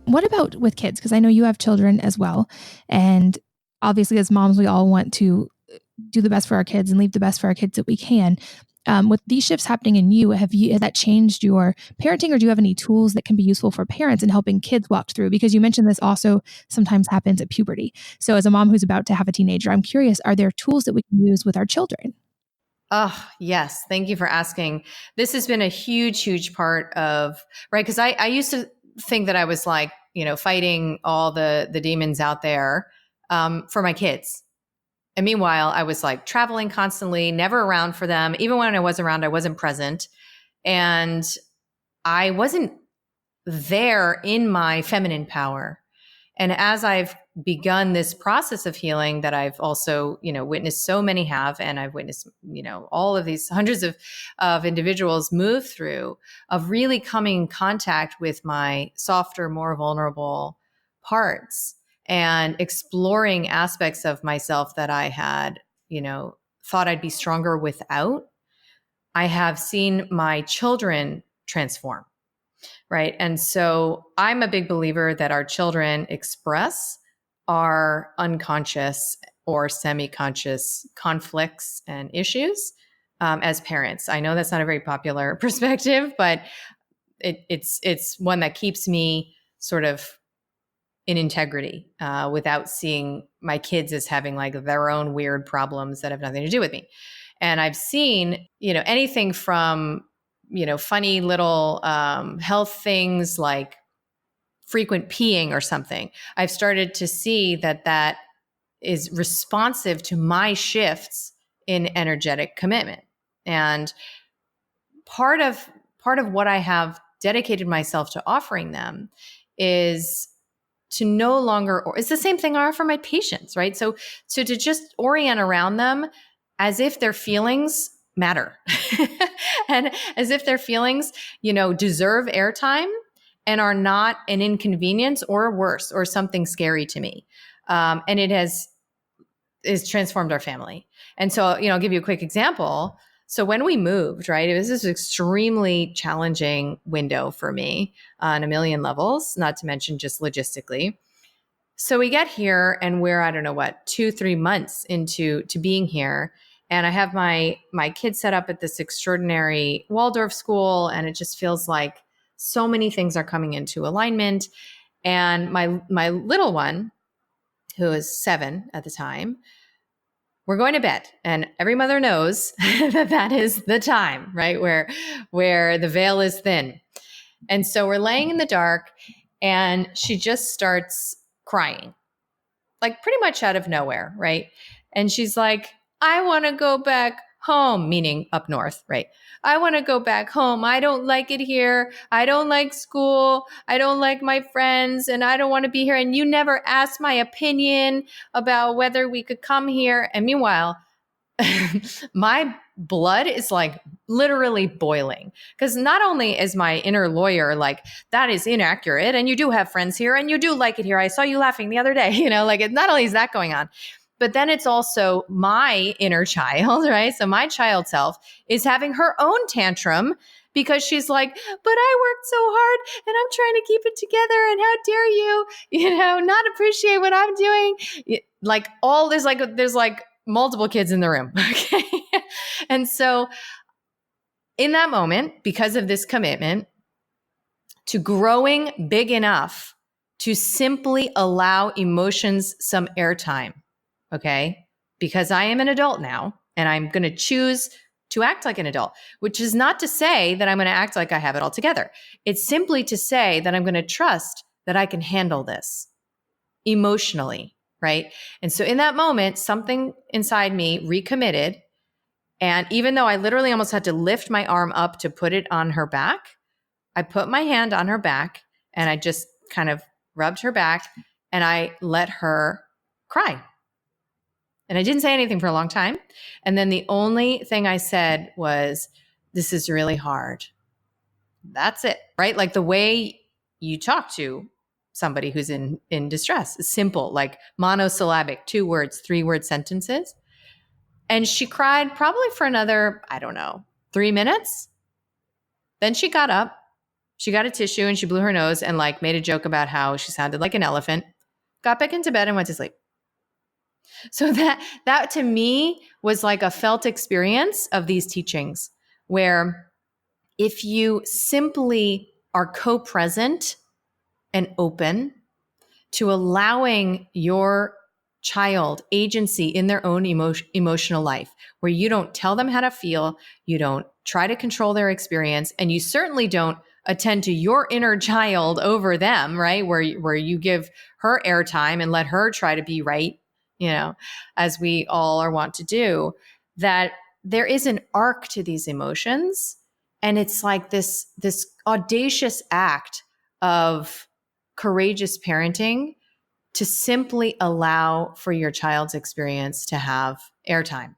What about with kids? Because I know you have children as well. And obviously, as moms, we all want to do the best for our kids and leave the best for our kids that we can. With these shifts happening in you, has that changed your parenting, or do you have any tools that can be useful for parents in helping kids walk through? Because you mentioned this also sometimes happens at puberty. So as a mom who's about to have a teenager, I'm curious, are there tools that we can use with our children? Oh, yes. Thank you for asking. This has been a huge, huge part of, right? Because I used to think that I was like, fighting all the demons out there for my kids. And meanwhile, I was like traveling constantly, never around for them. Even when I was around, I wasn't present. And I wasn't there in my feminine power. And as I've begun this process of healing that I've also, witnessed so many have, and I've witnessed, all of these hundreds of individuals move through, of really coming in contact with my softer, more vulnerable parts and exploring aspects of myself that I had, thought I'd be stronger without. I have seen my children transform. Right. And so I'm a big believer that our children express our unconscious or semi-conscious conflicts and issues as parents. I know that's not a very popular perspective, but it's one that keeps me sort of in integrity without seeing my kids as having like their own weird problems that have nothing to do with me. And I've seen, anything from funny little health things like frequent peeing or something. I've started to see that is responsive to my shifts in energetic commitment. And part of what I have dedicated myself to offering them is to no longer, or it's the same thing I offer my patients, right? So to just orient around them as if their feelings matter and as if their feelings, deserve airtime and are not an inconvenience or worse or something scary to me. And it has transformed our family. And so, I'll give you a quick example. So when we moved, right, it was this extremely challenging window for me on a million levels, not to mention just logistically. So we get here and we're, 2-3 months into being here. And I have my kids set up at this extraordinary Waldorf school, and it just feels like so many things are coming into alignment. And my little one, who is 7 at the time, we're going to bed, and every mother knows that is the time, right, where the veil is thin. And so we're laying in the dark, and she just starts crying, like pretty much out of nowhere, right? And she's like, I want to go back home, meaning up north, right? I want to go back home. I don't like it here. I don't like school. I don't like my friends, and I don't want to be here. And you never asked my opinion about whether we could come here. And meanwhile, my blood is like literally boiling, because not only is my inner lawyer like, that is inaccurate, and you do have friends here and you do like it here. I saw you laughing the other day, not only is that going on, but then it's also my inner child, right? So my child self is having her own tantrum because she's like, but I worked so hard and I'm trying to keep it together, and how dare you, not appreciate what I'm doing? There's like multiple kids in the room. Okay. And so in that moment, because of this commitment to growing big enough to simply allow emotions some airtime, okay, because I am an adult now, and I'm going to choose to act like an adult, which is not to say that I'm going to act like I have it all together. It's simply to say that I'm going to trust that I can handle this emotionally, right? And so in that moment, something inside me recommitted. And even though I literally almost had to lift my arm up to put it on her back, I put my hand on her back and I just kind of rubbed her back and I let her cry. And I didn't say anything for a long time. And then the only thing I said was, "This is really hard." That's it, right? Like the way you talk to somebody who's in distress is simple, like monosyllabic, 2 words, 3-word sentences. And she cried probably for another, I don't know, 3 minutes. Then she got up, she got a tissue and she blew her nose and like made a joke about how she sounded like an elephant, got back into bed and went to sleep. So that to me was like a felt experience of these teachings where if you simply are co-present and open to allowing your child agency in their own emotional life, where you don't tell them how to feel, you don't try to control their experience, and you certainly don't attend to your inner child over them, right? Where you give her airtime and let her try to be right, as we all are wont to do, that there is an arc to these emotions. And it's like this audacious act of courageous parenting to simply allow for your child's experience to have airtime,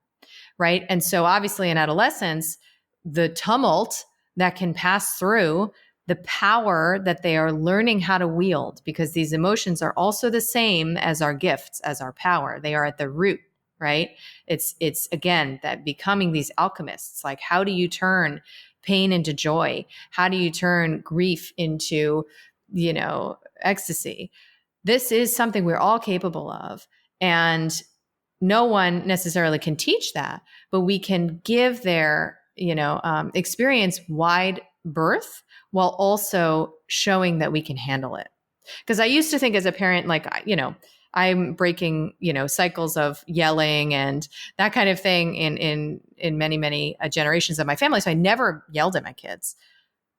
right? And so obviously in adolescence, the tumult that can pass through, the power that they are learning how to wield, because these emotions are also the same as our gifts, as our power. They are at the root, right? It's again, that becoming these alchemists. Like, how do you turn pain into joy? How do you turn grief into, ecstasy? This is something we're all capable of. And no one necessarily can teach that, but we can give their, experience wide berth while also showing that we can handle it. Because I used to think as a parent, like, I'm breaking, cycles of yelling and that kind of thing in many, many generations of my family. So I never yelled at my kids.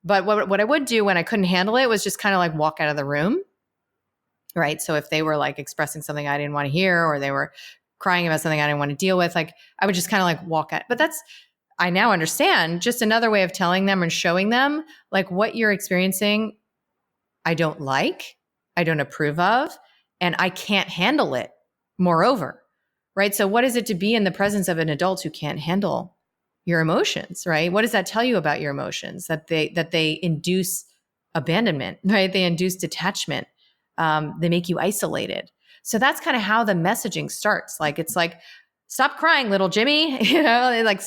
But what I would do when I couldn't handle it was just kind of like walk out of the room. Right. So if they were like expressing something I didn't want to hear, or they were crying about something I didn't want to deal with, like I would just kind of like walk out. But I now understand, just another way of telling them and showing them like what you're experiencing, I don't like, I don't approve of, and I can't handle it. Moreover, right? So what is it to be in the presence of an adult who can't handle your emotions, right? What does that tell you about your emotions? That they induce abandonment, right? They induce detachment. They make you isolated. So that's kind of how the messaging starts. Like, it's like, stop crying, little Jimmy. It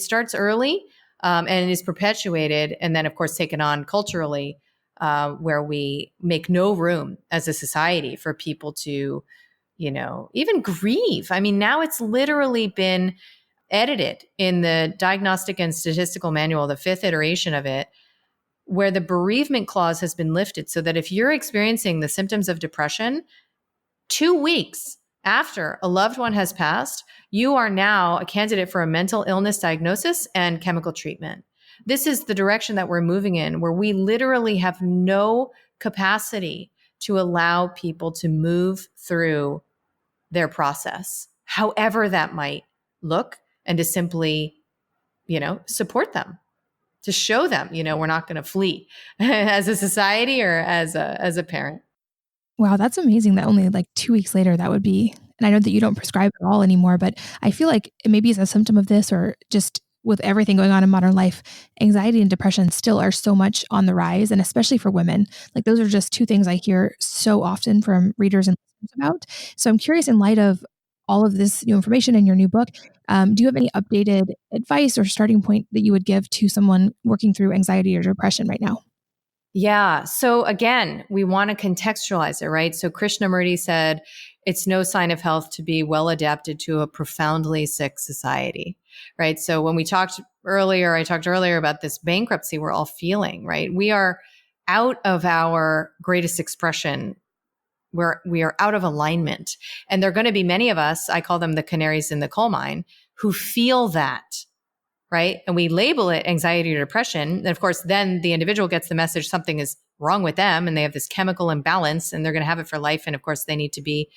starts early and is perpetuated. And then of course taken on culturally, where we make no room as a society for people to, even grieve. I mean, now it's literally been edited in the Diagnostic and Statistical Manual, the 5th iteration of it, where the bereavement clause has been lifted so that if you're experiencing the symptoms of depression 2 weeks after a loved one has passed, you are now a candidate for a mental illness diagnosis and chemical treatment. This is the direction that we're moving in, where we literally have no capacity to allow people to move through their process, however that might look, and to simply, support them, to show them, we're not going to flee as a society or as a parent. Wow, that's amazing that only like 2 weeks later that would be. And I know that you don't prescribe at all anymore, but I feel like maybe it's a symptom of this, or just with everything going on in modern life, anxiety and depression still are so much on the rise, and especially for women. Like, those are just 2 things I hear so often from readers and listeners about. So I'm curious, in light of all of this new information in your new book, do you have any updated advice or starting point that you would give to someone working through anxiety or depression right now? Yeah. So again, we want to contextualize it, right? So Krishnamurti said, it's no sign of health to be well adapted to a profoundly sick society, right? So when I talked earlier about this bankruptcy we're all feeling, right? We are out of our greatest expression, where we are out of alignment. And there are going to be many of us, I call them the canaries in the coal mine, who feel that, right? And we label it anxiety or depression. And of course, then the individual gets the message something is wrong with them and they have this chemical imbalance and they're going to have it for life. And of course, they need to be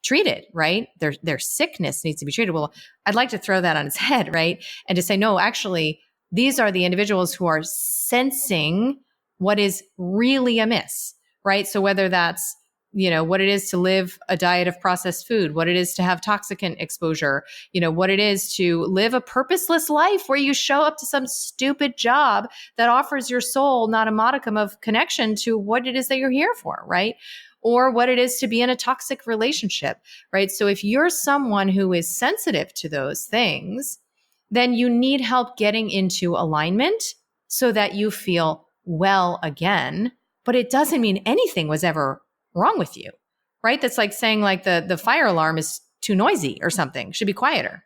treated, right? Their sickness needs to be treated. Well, I'd like to throw that on its head, right? And to say, no, actually, these are the individuals who are sensing what is really amiss, right? So whether that's, what it is to live a diet of processed food, what it is to have toxicant exposure, what it is to live a purposeless life where you show up to some stupid job that offers your soul not a modicum of connection to what it is that you're here for, right? Or what it is to be in a toxic relationship, right? So if you're someone who is sensitive to those things, then you need help getting into alignment so that you feel well again. But it doesn't mean anything was ever wrong with you, right? That's like saying like the fire alarm is too noisy or something, should be quieter.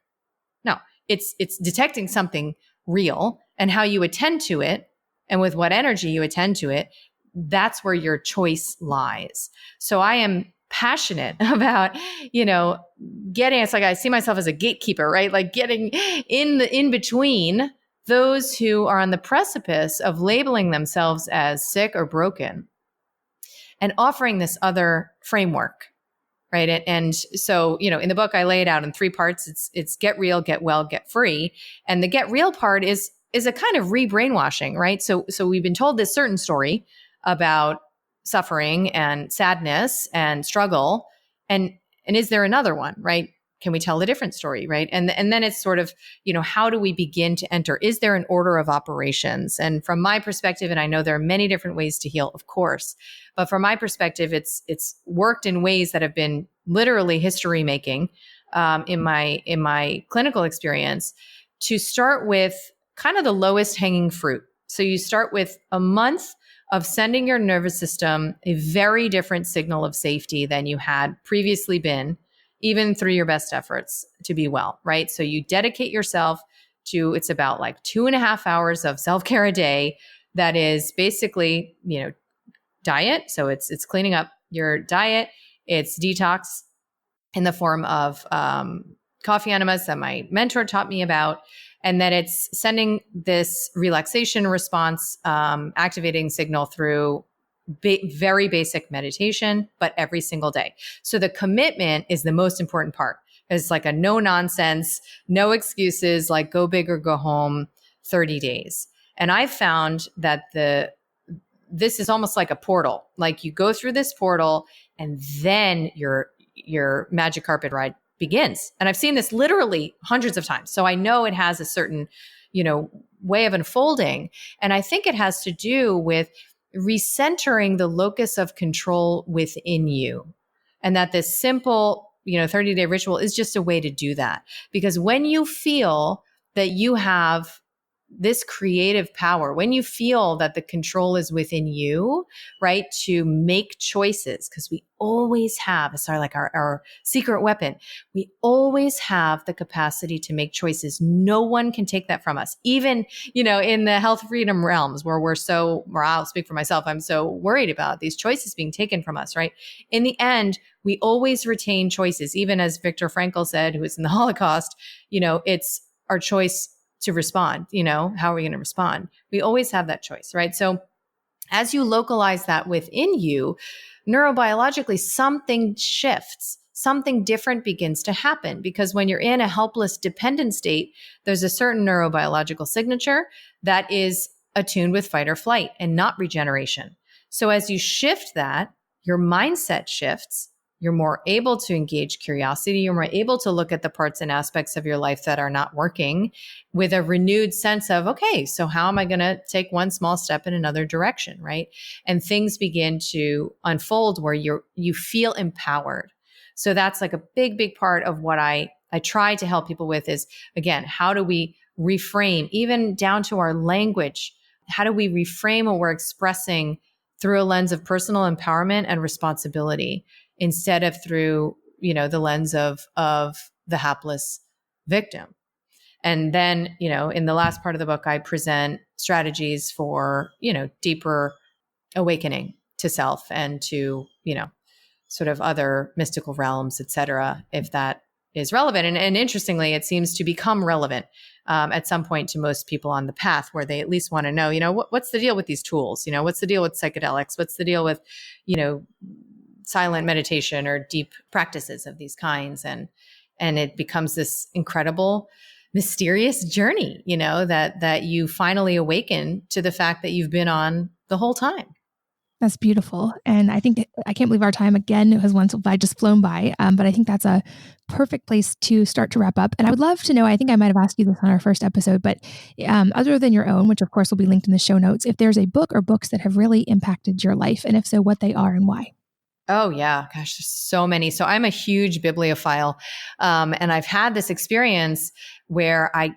No, it's detecting something real and how you attend to it and with what energy you attend to it. That's where your choice lies. So I am passionate about, it's like I see myself as a gatekeeper, right? Like getting in between those who are on the precipice of labeling themselves as sick or broken and offering this other framework, right? And so, in the book I lay it out in 3 parts. It's get real, get well, get free. And the get real part is a kind of rebrainwashing, right? So we've been told this certain story about suffering and sadness and struggle. And is there another one, right? Can we tell a different story, right? And then it's sort of, how do we begin to enter? Is there an order of operations? And from my perspective, and I know there are many different ways to heal, of course, but from my perspective, it's worked in ways that have been literally history making in my clinical experience, to start with kind of the lowest hanging fruit. So you start with a month of sending your nervous system a very different signal of safety than you had previously been, even through your best efforts to be well, right? So you dedicate yourself to, it's about like 2.5 hours of self-care a day. That is basically, diet. So it's cleaning up your diet. It's detox in the form of coffee enemas that my mentor taught me about. And then it's sending this relaxation response, activating signal through very basic meditation, but every single day. So the commitment is the most important part. It's like a no nonsense, no excuses, like go big or go home, 30 days. And I found that this is almost like a portal. Like you go through this portal and then your magic carpet ride begins. And I've seen this literally hundreds of times. So I know it has a certain, way of unfolding. And I think it has to do with recentering the locus of control within you. And that this simple, 30-day ritual is just a way to do that. Because when you feel that you have this creative power, when you feel that the control is within you, right, to make choices, because we always have, it's our secret weapon. We always have the capacity to make choices. No one can take that from us. Even, in the health freedom realms where I'll speak for myself, I'm so worried about these choices being taken from us, right? In the end, we always retain choices. Even as Viktor Frankl said, who was in the Holocaust, it's our choice to respond. How are we going to respond? We always have that choice, right? So as you localize that within you, neurobiologically, something shifts, something different begins to happen. Because when you're in a helpless dependent state, there's a certain neurobiological signature that is attuned with fight or flight and not regeneration. So as you shift that, your mindset shifts. You're more able to engage curiosity. You're more able to look at the parts and aspects of your life that are not working with a renewed sense of, okay, so how am I going to take one small step in another direction, right? And things begin to unfold where you feel empowered. So that's like a big, big part of what I try to help people with is, again, how do we reframe, even down to our language? How do we reframe what we're expressing through a lens of personal empowerment and responsibility, instead of through, the lens of the hapless victim? And then, in the last part of the book, I present strategies for, deeper awakening to self and to, sort of other mystical realms, et cetera, if that is relevant. And interestingly, it seems to become relevant at some point to most people on the path, where they at least want to know, what's the deal with these tools? What's the deal with psychedelics? What's the deal with, silent meditation or deep practices of these kinds? And it becomes this incredible, mysterious journey, that you finally awaken to the fact that you've been on the whole time. That's beautiful. And I can't believe our time again has once just flown by. But I think that's a perfect place to start to wrap up. And I would love to know, I think I might have asked you this on our first episode, but other than your own, which of course will be linked in the show notes, if there's a book or books that have really impacted your life, and if so, what they are and why. Oh, yeah. Gosh, there's so many. So I'm a huge bibliophile. And I've had this experience where I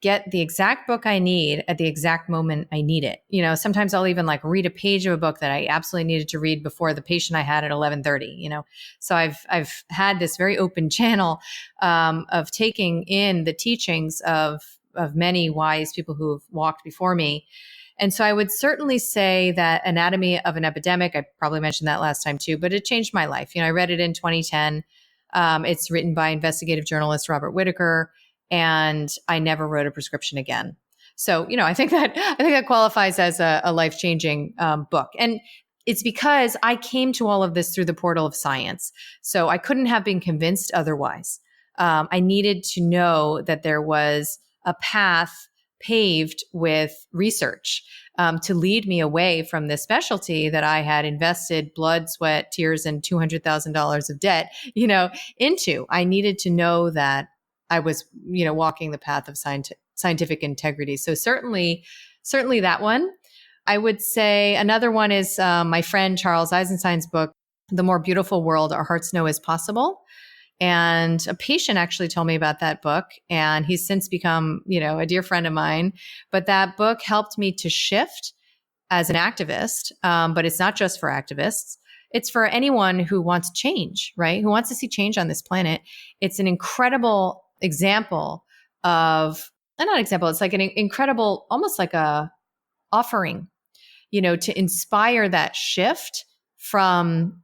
get the exact book I need at the exact moment I need it. Sometimes I'll even read a page of a book that I absolutely needed to read before the patient I had at 11:30, So I've had this very open channel of taking in the teachings of many wise people who have walked before me. And so I would certainly say that Anatomy of an Epidemic, I probably mentioned that last time too, but it changed my life. I read it in 2010. It's written by investigative journalist Robert Whitaker, and I never wrote a prescription again. So, I think that qualifies as a life-changing book. And it's because I came to all of this through the portal of science. So I couldn't have been convinced otherwise. I needed to know that there was a path paved with research to lead me away from this specialty that I had invested blood, sweat, tears, and $200,000 of debt, into. I needed to know that I was, walking the path of scientific integrity. So certainly that one. I would say another one is my friend Charles Eisenstein's book, The More Beautiful World Our Hearts Know Is Possible. And a patient actually told me about that book, and he's since become, a dear friend of mine. But that book helped me to shift as an activist. But it's not just for activists. It's for anyone who wants change, right? Who wants to see change on this planet. It's an incredible example of, not example, it's like an incredible, almost like a offering, to inspire that shift from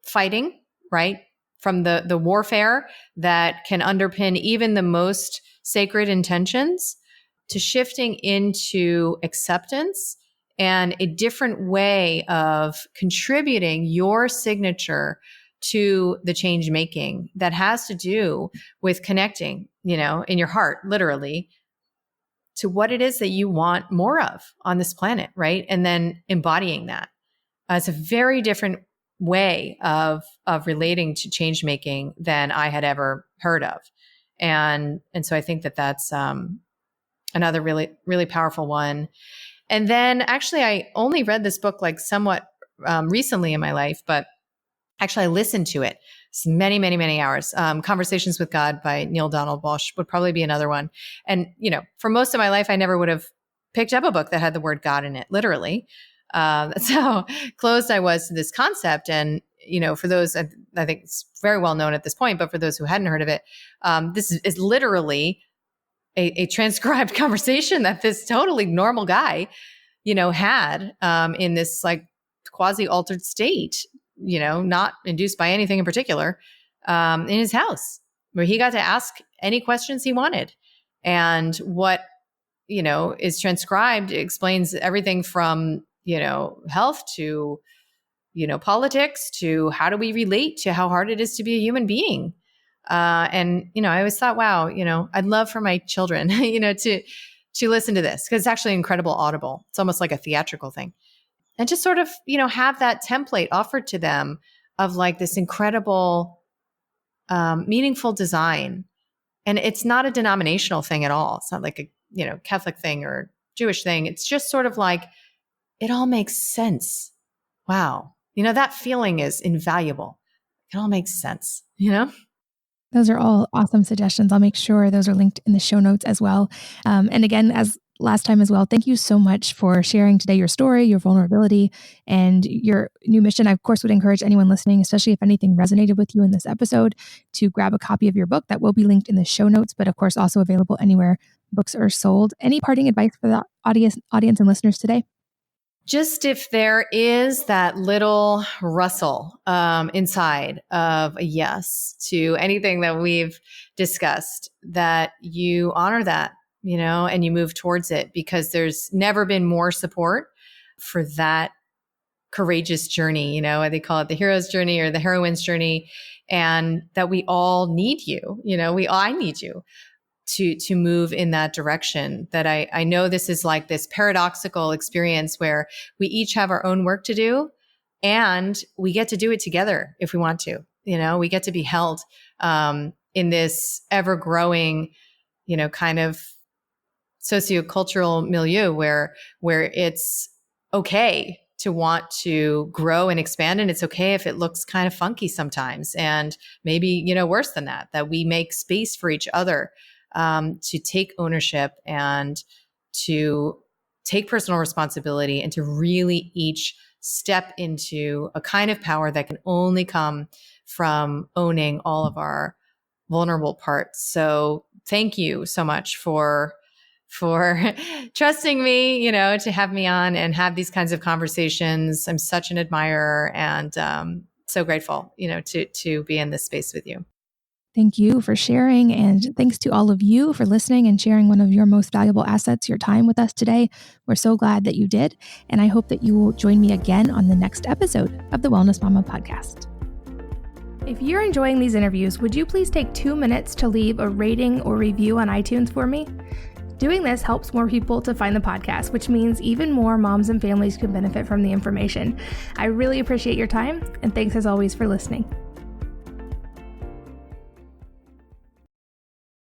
fighting, right? From the warfare that can underpin even the most sacred intentions, to shifting into acceptance and a different way of contributing your signature to the change making that has to do with connecting, in your heart, literally, to what it is that you want more of on this planet, right? And then embodying that. It's a very different way of relating to change making than I had ever heard of. And so I think that that's another really, really powerful one. And then actually I only read this book somewhat recently in my life, but actually I listened to it. It's many, many, many hours. Conversations with God by Neil Donald Walsh would probably be another one. And, for most of my life, I never would have picked up a book that had the word God in it, literally. That's how closed I was to this concept. And, for those, I think it's very well known at this point, but for those who hadn't heard of it, this is literally a transcribed conversation that this totally normal guy, had in this quasi altered state, not induced by anything in particular, in his house, where he got to ask any questions he wanted. And what, is transcribed explains everything from, health to, politics to how do we relate to how hard it is to be a human being. And, I always thought, wow, I'd love for my children, to listen to this, because it's actually incredible audible. It's almost like a theatrical thing. And just sort of, have that template offered to them of this incredible, meaningful design. And it's not a denominational thing at all. It's not like a, Catholic thing or Jewish thing. It's just sort of it all makes sense. Wow. That feeling is invaluable. It all makes sense, Those are all awesome suggestions. I'll make sure those are linked in the show notes as well. And again, as last time as well, thank you so much for sharing today your story, your vulnerability, and your new mission. I, of course, would encourage anyone listening, especially if anything resonated with you in this episode, to grab a copy of your book that will be linked in the show notes, but of course also available anywhere books are sold. Any parting advice for the audience and listeners today? just if there is that little rustle inside of a yes to anything that we've discussed, that you honor that, and you move towards it, because there's never been more support for that courageous journey. They call it the hero's journey or the heroine's journey, and that we all need you. I need you to move in that direction. That I know this is like this paradoxical experience where we each have our own work to do, and we get to do it together if we want to. We get to be held in this ever growing, kind of sociocultural milieu where it's okay to want to grow and expand. And it's okay if it looks kind of funky sometimes. And maybe, worse than that we make space for each other to take ownership and to take personal responsibility, and to really each step into a kind of power that can only come from owning all of our vulnerable parts. So thank you so much for trusting me, to have me on and have these kinds of conversations. I'm such an admirer, and so grateful, to be in this space with you. Thank you for sharing, and thanks to all of you for listening and sharing one of your most valuable assets, your time, with us today. We're so glad that you did, and I hope that you will join me again on the next episode of the Wellness Mama podcast. If you're enjoying these interviews, would you please take 2 minutes to leave a rating or review on iTunes for me? Doing this helps more people to find the podcast, which means even more moms and families can benefit from the information. I really appreciate your time, and thanks as always for listening.